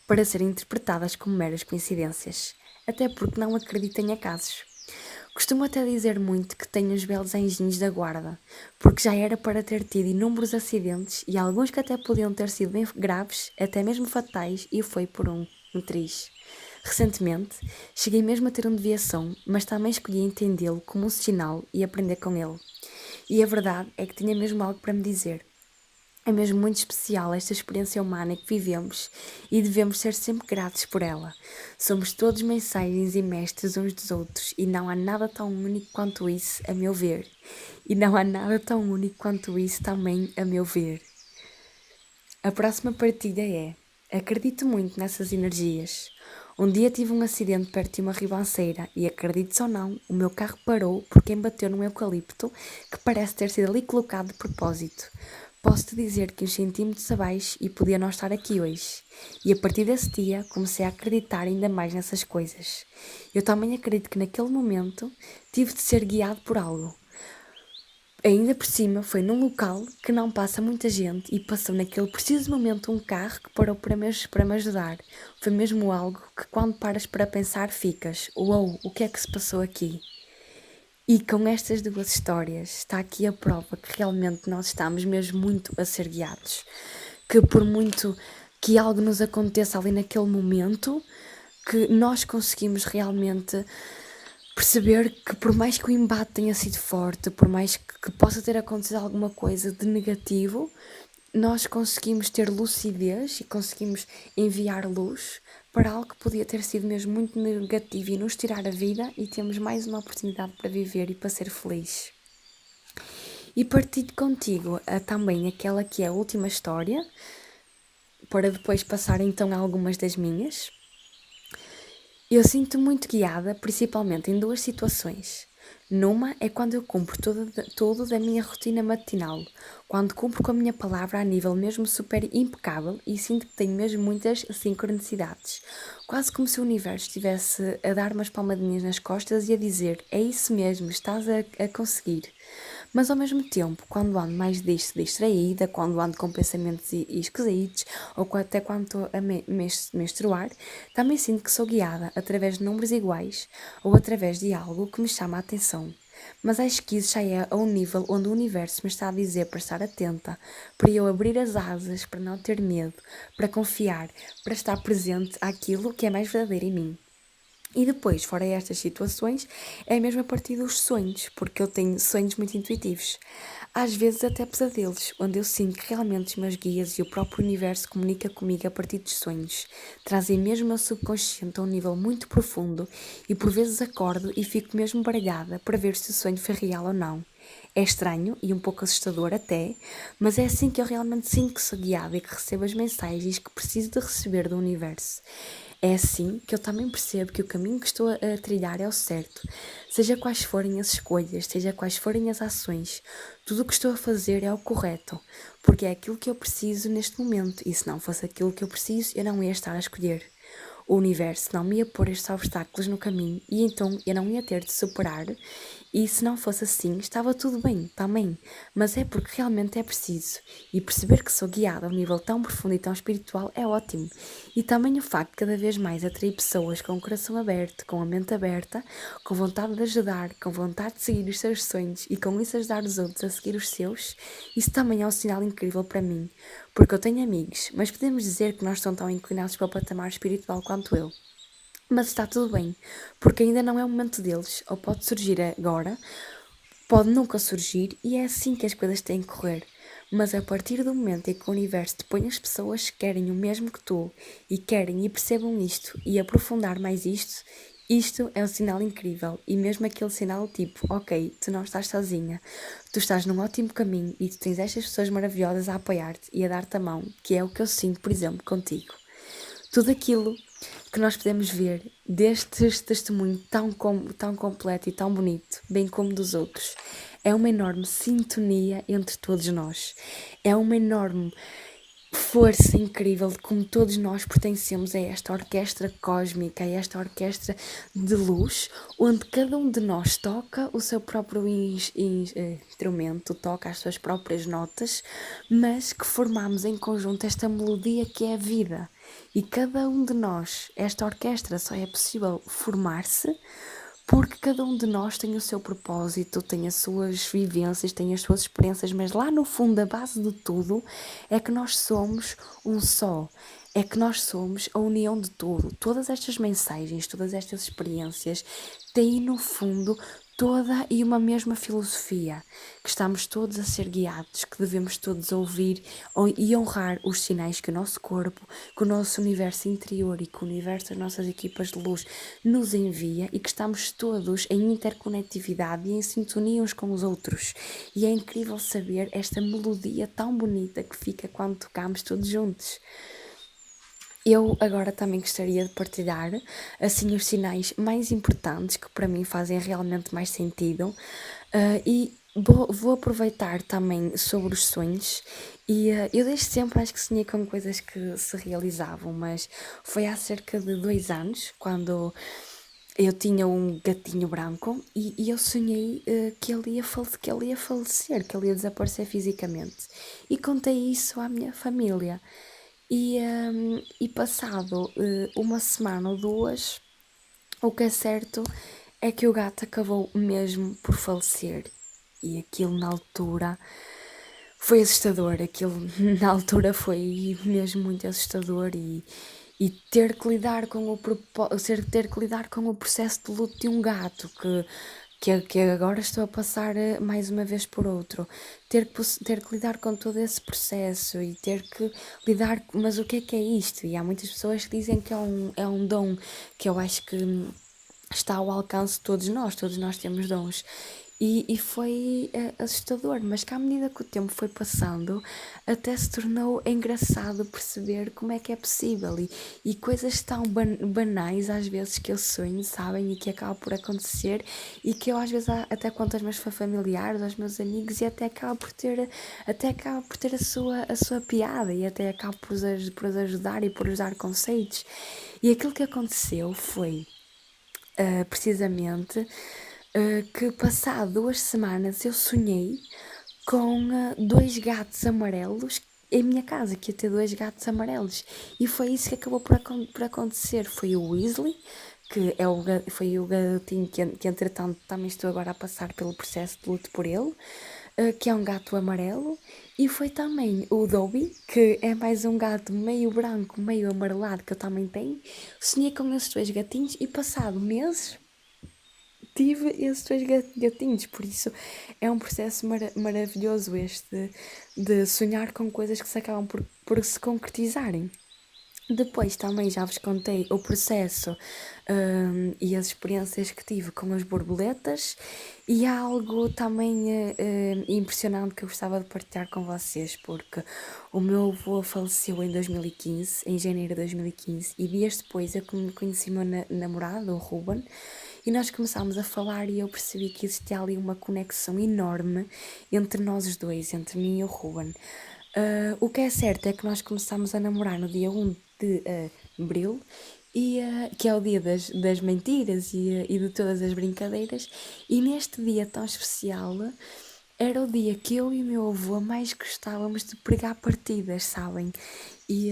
A: para serem interpretadas como meras coincidências, até porque não acredito em acasos. Costumo até dizer muito que tenho uns belos anjinhos da guarda, porque já era para ter tido inúmeros acidentes e alguns que até podiam ter sido bem graves, até mesmo fatais, e foi por um triz. Recentemente, cheguei mesmo a ter um deviação, mas também escolhi entendê-lo como um sinal e aprender com ele. E a verdade é que tinha mesmo algo para me dizer. É mesmo muito especial esta experiência humana que vivemos e devemos ser sempre gratos por ela. Somos todos mensagens e mestres uns dos outros e não há nada tão único quanto isso, a meu ver. E não há nada tão único quanto isso também, a meu ver. A próxima partida é: acredito muito nessas energias. Um dia tive um acidente perto de uma ribanceira e, acredite ou não, o meu carro parou porque embateu num eucalipto que parece ter sido ali colocado de propósito. Posso-te dizer que uns centímetros abaixo e podia não estar aqui hoje. E a partir desse dia comecei a acreditar ainda mais nessas coisas. Eu também acredito que naquele momento tive de ser guiado por algo. Ainda por cima foi num local que não passa muita gente e passou naquele preciso momento um carro que parou para me ajudar. Foi mesmo algo que quando paras para pensar ficas: uou, o que é que se passou aqui? E com estas duas histórias está aqui a prova que realmente nós estamos mesmo muito a ser guiados. Que por muito que algo nos aconteça ali naquele momento, que nós conseguimos realmente perceber que por mais que o embate tenha sido forte, por mais que possa ter acontecido alguma coisa de negativo, nós conseguimos ter lucidez e conseguimos enviar luz para algo que podia ter sido mesmo muito negativo e nos tirar a vida, e temos mais uma oportunidade para viver e para ser feliz. E partilho contigo também aquela que é a última história, para depois passar então a algumas das minhas. Eu sinto muito guiada, principalmente em duas situações. Numa é quando eu cumpro todo da minha rotina matinal, quando cumpro com a minha palavra a nível mesmo super impecável e sinto que tenho mesmo muitas sincronicidades. Quase como se o universo estivesse a dar umas palmadinhas nas costas e a dizer: é isso mesmo, estás a conseguir. Mas ao mesmo tempo, quando ando mais distraída, quando ando com pensamentos esquisitos, ou até quando estou a menstruar, também sinto que sou guiada através de números iguais ou através de algo que me chama a atenção. Mas acho que isso já é a um nível onde o universo me está a dizer para estar atenta, para eu abrir as asas, para não ter medo, para confiar, para estar presente àquilo que é mais verdadeiro em mim. E depois, fora estas situações, é mesmo a partir dos sonhos, porque eu tenho sonhos muito intuitivos. Às vezes até pesadelos, onde eu sinto que realmente os meus guias e o próprio universo comunica comigo a partir dos sonhos. Trazem mesmo o meu subconsciente a um nível muito profundo e por vezes acordo e fico mesmo baralhada para ver se o sonho foi real ou não. É estranho e um pouco assustador até, mas é assim que eu realmente sinto que sou guiada e que recebo as mensagens que preciso de receber do universo. É assim que eu também percebo que o caminho que estou a trilhar é o certo. Seja quais forem as escolhas, seja quais forem as ações, tudo o que estou a fazer é o correto, porque é aquilo que eu preciso neste momento, e se não fosse aquilo que eu preciso, eu não ia estar a escolher. O universo não me ia pôr estes obstáculos no caminho e então eu não ia ter de superar, e se não fosse assim estava tudo bem também, mas é porque realmente é preciso, e perceber que sou guiada a um nível tão profundo e tão espiritual é ótimo. E também o facto de cada vez mais atrair pessoas com o coração aberto, com a mente aberta, com vontade de ajudar, com vontade de seguir os seus sonhos e com isso ajudar os outros a seguir os seus, isso também é um sinal incrível para mim, porque eu tenho amigos, mas podemos dizer que não estão tão inclinados para o patamar espiritual quanto eu. Mas está tudo bem, porque ainda não é o momento deles, ou pode surgir agora, pode nunca surgir, e é assim que as coisas têm que correr. Mas a partir do momento em que o universo te põe as pessoas que querem o mesmo que tu, e querem e percebam isto, e aprofundar mais isto é um sinal incrível, e mesmo aquele sinal tipo: ok, tu não estás sozinha, tu estás num ótimo caminho e tu tens estas pessoas maravilhosas a apoiar-te e a dar-te a mão, que é o que eu sinto, por exemplo, contigo. Tudo aquilo que nós podemos ver deste testemunho tão completo e tão bonito, bem como dos outros, é uma enorme sintonia entre todos nós. É uma enorme força incrível de como todos nós pertencemos a esta orquestra cósmica, a esta orquestra de luz, onde cada um de nós toca o seu próprio instrumento, toca as suas próprias notas, mas que formamos em conjunto esta melodia que é a vida. E cada um de nós, esta orquestra só é possível formar-se porque cada um de nós tem o seu propósito, tem as suas vivências, tem as suas experiências, mas lá no fundo, a base de tudo é que nós somos um só. É que nós somos a união de tudo. Todas estas mensagens, todas estas experiências têm no fundo toda e uma mesma filosofia, que estamos todos a ser guiados, que devemos todos ouvir e honrar os sinais que o nosso corpo, que o nosso universo interior e que o universo das nossas equipas de luz nos envia, e que estamos todos em interconectividade e em sintonia uns com os outros. E é incrível saber esta melodia tão bonita que fica quando tocamos todos juntos. Eu agora também gostaria de partilhar assim os sinais mais importantes que para mim fazem realmente mais sentido, e vou aproveitar também sobre os sonhos. E eu desde sempre acho que sonhei com coisas que se realizavam, mas foi há cerca de 2 anos, quando eu tinha um gatinho branco e eu sonhei que ele ia falecer, que ele ia desaparecer fisicamente. E contei isso à minha família. E passado uma semana ou duas, o que é certo é que o gato acabou mesmo por falecer. E aquilo na altura foi assustador. Aquilo na altura foi mesmo muito assustador, e ter que lidar com ter que lidar com o processo de luto de um gato que agora estou a passar mais uma vez por outro. Ter que lidar com todo esse processo e ter que lidar. Mas o que é isto? E há muitas pessoas que dizem que é um dom, que eu acho que está ao alcance de todos nós temos dons. E foi assustador, mas que à medida que o tempo foi passando, até se tornou engraçado perceber como é que é possível, e coisas tão banais às vezes que eu sonho, sabem, e que acaba por acontecer, e que eu às vezes até conto aos meus familiares, aos meus amigos, e até acaba por ter a sua piada, e até acaba por os ajudar e por usar conceitos. E aquilo que aconteceu foi precisamente que passado 2 semanas eu sonhei com 2 gatos amarelos em minha casa, que ia ter 2 gatos amarelos, e foi isso que acabou por acontecer. Foi o Weasley, que foi o gatinho que entretanto também estou agora a passar pelo processo de luto por ele, que é um gato amarelo, e foi também o Dobby, que é mais um gato meio branco, meio amarelado, que eu também tenho. Sonhei com esses 2 gatinhos, e passado meses tive esses 2 gatinhos, por isso é um processo maravilhoso este de sonhar com coisas que se acabam por se concretizarem. Depois também já vos contei o processo e as experiências que tive com as borboletas, e há algo também impressionante que eu gostava de partilhar com vocês, porque o meu avô faleceu em 2015, em janeiro de 2015, e dias depois eu conheci o meu namorado, o Ruben, e nós começámos a falar, e eu percebi que existia ali uma conexão enorme entre nós os dois, entre mim e o Ruben. O que é certo é que nós começámos a namorar no dia 1 de abril, que é o dia das mentiras e de todas as brincadeiras, e neste dia tão especial era o dia que eu e o meu avô mais gostávamos de pregar partidas, sabem? E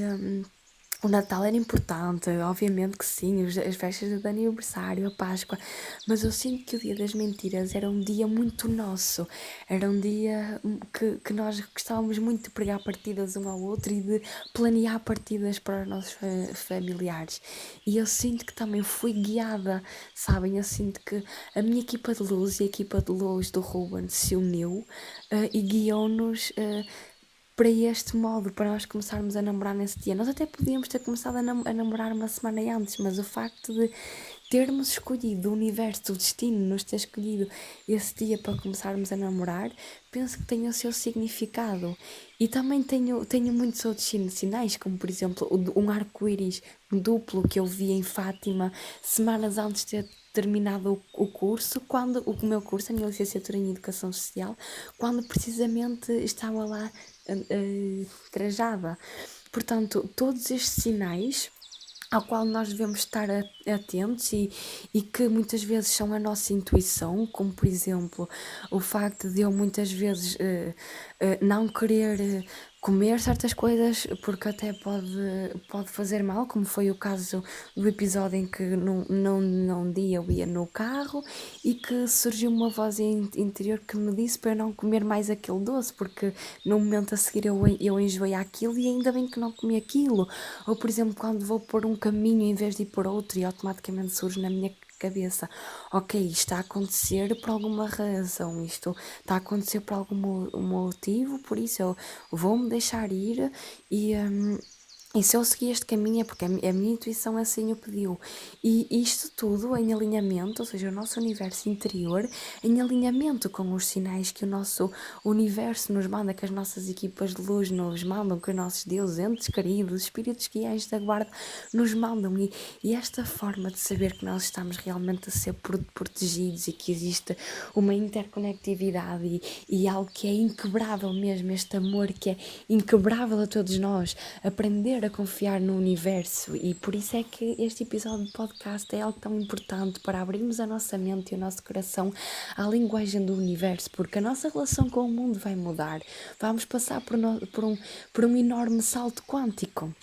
A: o Natal era importante, obviamente que sim, as festas de aniversário, a Páscoa, mas eu sinto que o Dia das Mentiras era um dia muito nosso, era um dia que nós gostávamos muito de pregar partidas um ao outro e de planear partidas para os nossos familiares. E eu sinto que também fui guiada, sabem? Eu sinto que a minha equipa de luz e a equipa de luz do Ruben se uniu e guiou-nos para este modo, para nós começarmos a namorar nesse dia. Nós até podíamos ter começado a namorar uma semana antes, mas o facto de termos escolhido o universo, o destino, nos ter escolhido esse dia para começarmos a namorar, penso que tem o seu significado. E também tenho muitos outros sinais, como por exemplo um arco-íris duplo que eu vi em Fátima semanas antes de ter terminado o curso, quando o meu curso, a minha licenciatura em Educação Social, quando precisamente estava lá trajada. Portanto, todos estes sinais ao qual nós devemos estar atentos, e que muitas vezes são a nossa intuição, como por exemplo o facto de eu muitas vezes não querer comer certas coisas porque até pode fazer mal, como foi o caso do episódio em que num dia eu ia no carro e que surgiu uma voz interior que me disse para eu não comer mais aquele doce, porque no momento a seguir eu enjoei aquilo e ainda bem que não comi aquilo. Ou, por exemplo, quando vou por um caminho em vez de ir por outro e automaticamente surge na minha cabeça, ok, isto está a acontecer por alguma razão, isto está a acontecer por algum motivo, por isso eu vou-me deixar ir e se eu seguir este caminho é porque a minha intuição assim o pediu. E isto tudo em alinhamento, ou seja, o nosso universo interior, em alinhamento com os sinais que o nosso universo nos manda, que as nossas equipas de luz nos mandam, que os nossos deuses, entes queridos, espíritos guias da guarda nos mandam. E esta forma de saber que nós estamos realmente a ser protegidos e que existe uma interconectividade e algo que é inquebrável mesmo, este amor que é inquebrável a todos nós, aprender a confiar no universo. E por isso é que este episódio de podcast é algo tão importante para abrirmos a nossa mente e o nosso coração à linguagem do universo, porque a nossa relação com o mundo vai mudar. Vamos passar por um enorme salto quântico.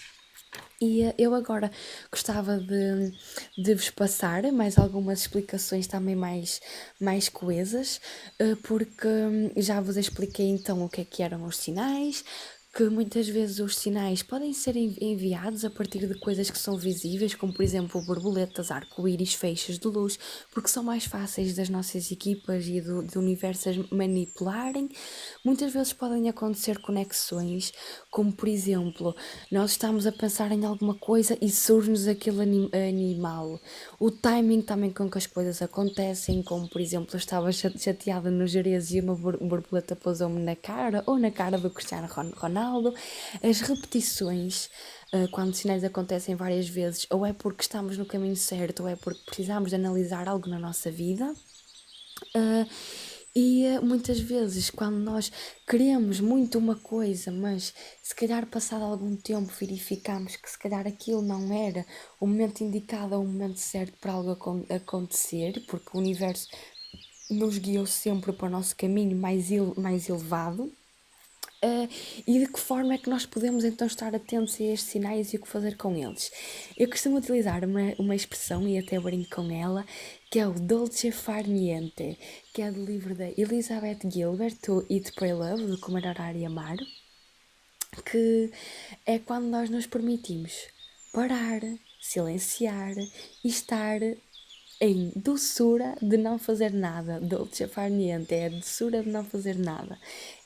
A: E eu agora gostava de vos passar mais algumas explicações também mais coesas, porque já vos expliquei então o que eram os sinais, que muitas vezes os sinais podem ser enviados a partir de coisas que são visíveis, como por exemplo borboletas, arco-íris, feixes de luz, porque são mais fáceis das nossas equipas e do universo manipularem. Muitas vezes podem acontecer conexões, como por exemplo, nós estamos a pensar em alguma coisa e surge-nos aquele animal. O timing também com que as coisas acontecem, como por exemplo, eu estava chateada no Jerez e uma borboleta pousou-me na cara, ou na cara do Cristiano Ronaldo. As repetições, quando sinais acontecem várias vezes, ou é porque estamos no caminho certo, ou é porque precisamos de analisar algo na nossa vida. E muitas vezes, quando nós queremos muito uma coisa, mas se calhar passado algum tempo verificamos que se calhar aquilo não era o momento indicado ou o momento certo para algo acontecer, porque o universo nos guiou sempre para o nosso caminho mais elevado. E de que forma é que nós podemos então estar atentos a estes sinais e o que fazer com eles? Eu costumo utilizar uma expressão, e até brinco com ela, que é o dolce far niente, que é do livro da Elizabeth Gilbert, o Eat, Pray, Love, do Comer, Orar e Amar, que é quando nós nos permitimos parar, silenciar e estar em doçura de não fazer nada. Dolce far niente é a doçura de não fazer nada,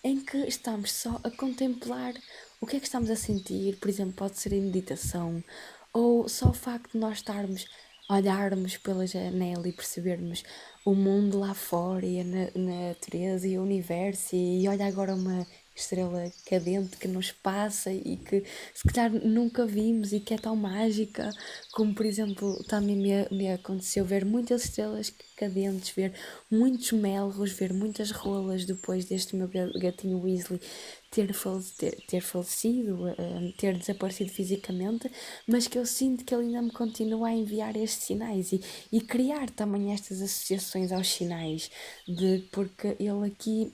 A: em que estamos só a contemplar o que é que estamos a sentir. Por exemplo, pode ser em meditação, ou só o facto de nós estarmos olharmos pela janela e percebermos o mundo lá fora e a natureza e o universo, e olha agora uma estrela cadente que nos passa e que se calhar nunca vimos e que é tão mágica, como por exemplo também me aconteceu ver muitas estrelas cadentes, ver muitos melros, ver muitas rolas depois deste meu gatinho Weasley ter falecido, ter desaparecido fisicamente, mas que eu sinto que ele ainda me continua a enviar estes sinais e criar também estas associações aos sinais, porque ele aqui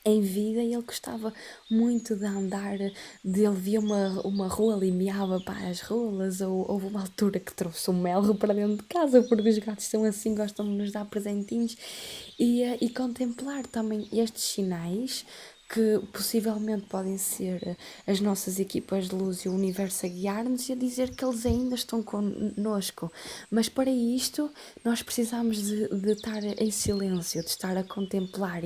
A: em vida ele gostava muito de andar, ele via uma rola e miava para as rolas, ou houve uma altura que trouxe um melro para dentro de casa, porque os gatos são assim, gostam de nos dar presentinhos, e contemplar também estes sinais que possivelmente podem ser as nossas equipas de luz e o universo a guiar-nos e a dizer que eles ainda estão connosco. Mas para isto nós precisamos de estar em silêncio, de estar a contemplar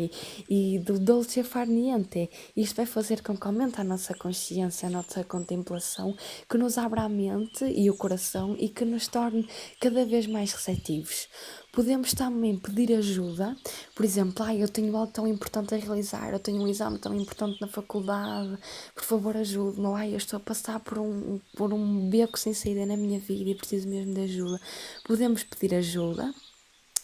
A: e do dolce far niente. Isto vai fazer com que aumente a nossa consciência, a nossa contemplação, que nos abra a mente e o coração e que nos torne cada vez mais receptivos. Podemos também pedir ajuda, por exemplo, eu tenho algo tão importante a realizar, eu tenho um exame tão importante na faculdade, por favor ajude-me, eu estou a passar por um beco sem saída na minha vida e preciso mesmo de ajuda. Podemos pedir ajuda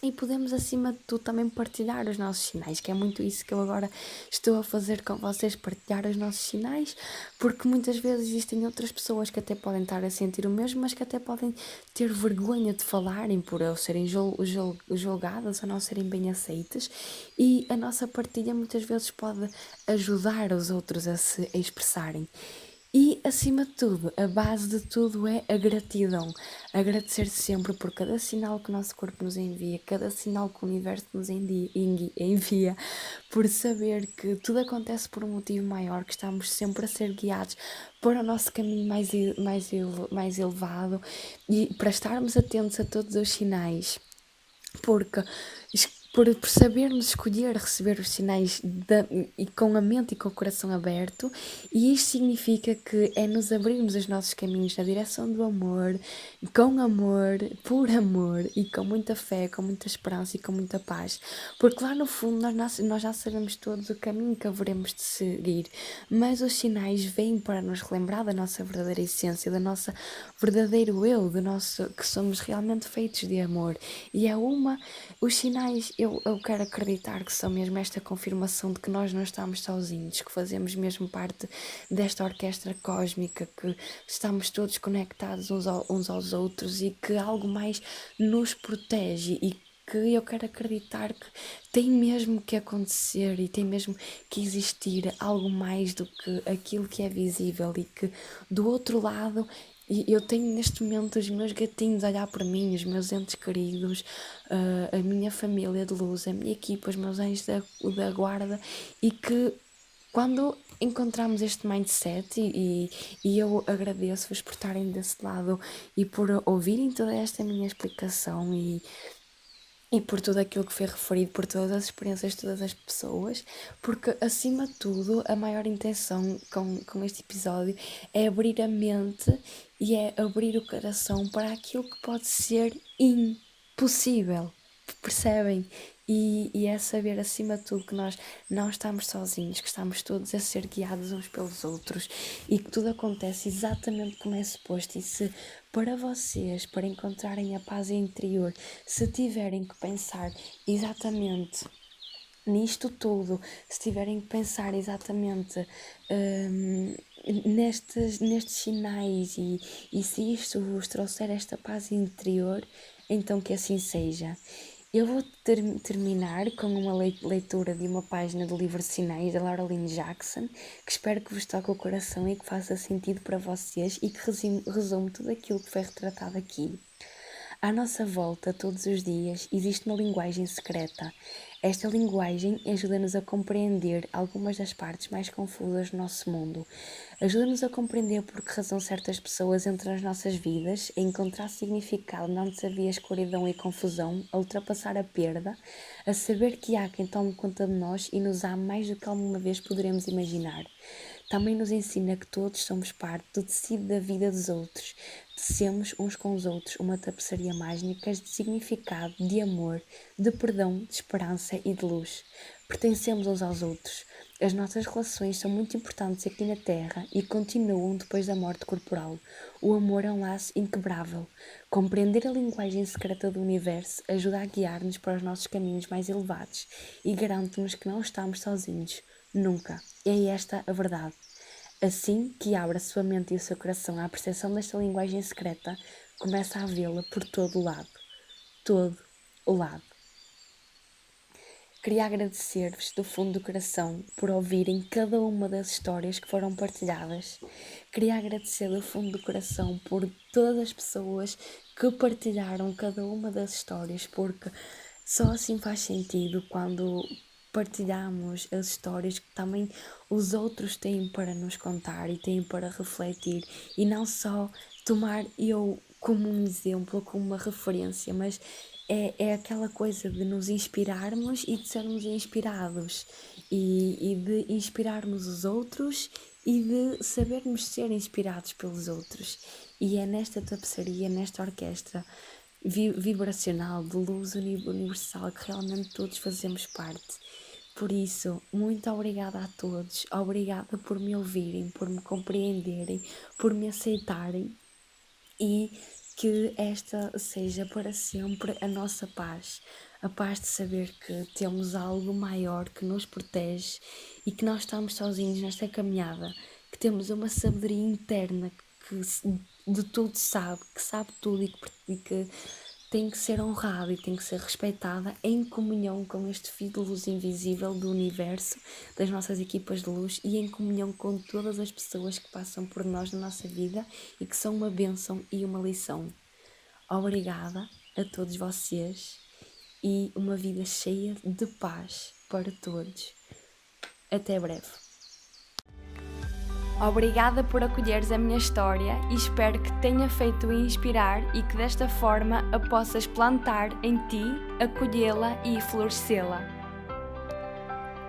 A: E podemos, acima de tudo, também partilhar os nossos sinais, que é muito isso que eu agora estou a fazer com vocês, partilhar os nossos sinais, porque muitas vezes existem outras pessoas que até podem estar a sentir o mesmo, mas que até podem ter vergonha de falarem por ou serem julgadas ou não serem bem aceitas, e a nossa partilha muitas vezes pode ajudar os outros a se expressarem. E, acima de tudo, a base de tudo é a gratidão. Agradecer sempre por cada sinal que o nosso corpo nos envia, cada sinal que o universo nos envia, por saber que tudo acontece por um motivo maior, que estamos sempre a ser guiados para o nosso caminho mais elevado, e para estarmos atentos a todos os sinais, porque por sabermos escolher receber os sinais e com a mente e com o coração aberto, e isto significa que é nos abrirmos os nossos caminhos na direção do amor, com amor, por amor, e com muita fé, com muita esperança e com muita paz, porque lá no fundo nós já sabemos todos o caminho que haveremos de seguir, mas os sinais vêm para nos relembrar da nossa verdadeira essência, da nossa verdadeiro eu, do nosso, que somos realmente feitos de amor. E os sinais, eu quero acreditar que são mesmo esta confirmação de que nós não estamos sozinhos, que fazemos mesmo parte desta orquestra cósmica, que estamos todos conectados uns aos outros e que algo mais nos protege, e que eu quero acreditar que tem mesmo que acontecer e tem mesmo que existir algo mais do que aquilo que é visível, e que do outro lado. E eu tenho neste momento os meus gatinhos a olhar por mim, os meus entes queridos, a minha família de luz, a minha equipa, os meus anjos da guarda, e que quando encontramos este mindset, e eu agradeço-vos por estarem desse lado e por ouvirem toda esta minha explicação, e por tudo aquilo que foi referido, por todas as experiências de todas as pessoas, porque acima de tudo a maior intenção com este episódio é abrir a mente e é abrir o coração para aquilo que pode ser impossível, percebem? E é saber, acima de tudo, que nós não estamos sozinhos, que estamos todos a ser guiados uns pelos outros, e que tudo acontece exatamente como é suposto. E se para vocês, para encontrarem a paz interior, se tiverem que pensar exatamente nisto tudo, se tiverem que pensar exatamente nestes sinais, e se isto vos trouxer esta paz interior, então que assim seja. Eu vou terminar com uma leitura de uma página do livro de sinais da Laureline Jackson, que espero que vos toque o coração e que faça sentido para vocês, e que resume tudo aquilo que foi retratado aqui. À nossa volta, todos os dias, existe uma linguagem secreta. Esta linguagem ajuda-nos a compreender algumas das partes mais confusas do nosso mundo. Ajuda-nos a compreender por que razão certas pessoas entram nas nossas vidas, a encontrar significado onde havia escuridão e confusão, a ultrapassar a perda, a saber que há quem tome conta de nós e nos ame mais do que alguma vez poderemos imaginar. Também nos ensina que todos somos parte do tecido da vida dos outros. Tecemos uns com os outros uma tapeçaria mágica de significado, de amor, de perdão, de esperança e de luz. Pertencemos uns aos outros. As nossas relações são muito importantes aqui na Terra e continuam depois da morte corporal. O amor é um laço inquebrável. Compreender a linguagem secreta do universo ajuda a guiar-nos para os nossos caminhos mais elevados e garante-nos que não estamos sozinhos. Nunca. É esta a verdade. Assim que abre a sua mente e o seu coração à percepção desta linguagem secreta, começa a vê-la por todo o lado. Todo o lado. Queria agradecer-vos do fundo do coração por ouvirem cada uma das histórias que foram partilhadas. Queria agradecer do fundo do coração por todas as pessoas que partilharam cada uma das histórias, porque só assim faz sentido quando partilhamos as histórias que também os outros têm para nos contar e têm para refletir, e não só tomar eu como um exemplo, como uma referência, mas é aquela coisa de nos inspirarmos e de sermos inspirados, e de inspirarmos os outros e de sabermos ser inspirados pelos outros. E é nesta tapeçaria, nesta orquestra vibracional de luz universal que realmente todos fazemos parte. Por isso, muito obrigada a todos, obrigada por me ouvirem, por me compreenderem, por me aceitarem, e que esta seja para sempre a nossa paz, A paz de saber que temos algo maior que nos protege e que não estamos sozinhos nesta caminhada, que temos uma sabedoria interna que de tudo sabe, que sabe tudo e que tem que ser honrada e tem que ser respeitada em comunhão com este fio de luz invisível do universo, das nossas equipas de luz e em comunhão com todas as pessoas que passam por nós na nossa vida e que são uma bênção e uma lição. Obrigada a todos vocês e uma vida cheia de paz para todos. Até breve. Obrigada por acolheres a minha história e espero que tenha feito inspirar e que desta forma a possas plantar em ti, acolhê-la e florescê-la.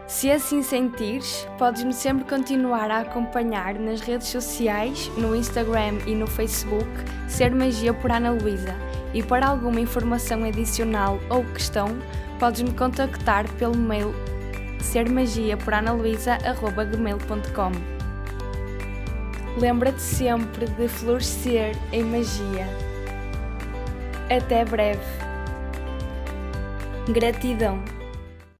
A: Se assim sentires, podes-me sempre continuar a acompanhar nas redes sociais, no Instagram e no Facebook, Ser Magia por Ana Luísa. E para alguma informação adicional ou questão, podes-me contactar pelo mail sermagiaporanaluisa@gmail.com. Lembra-te sempre de florescer em magia. Até breve. Gratidão.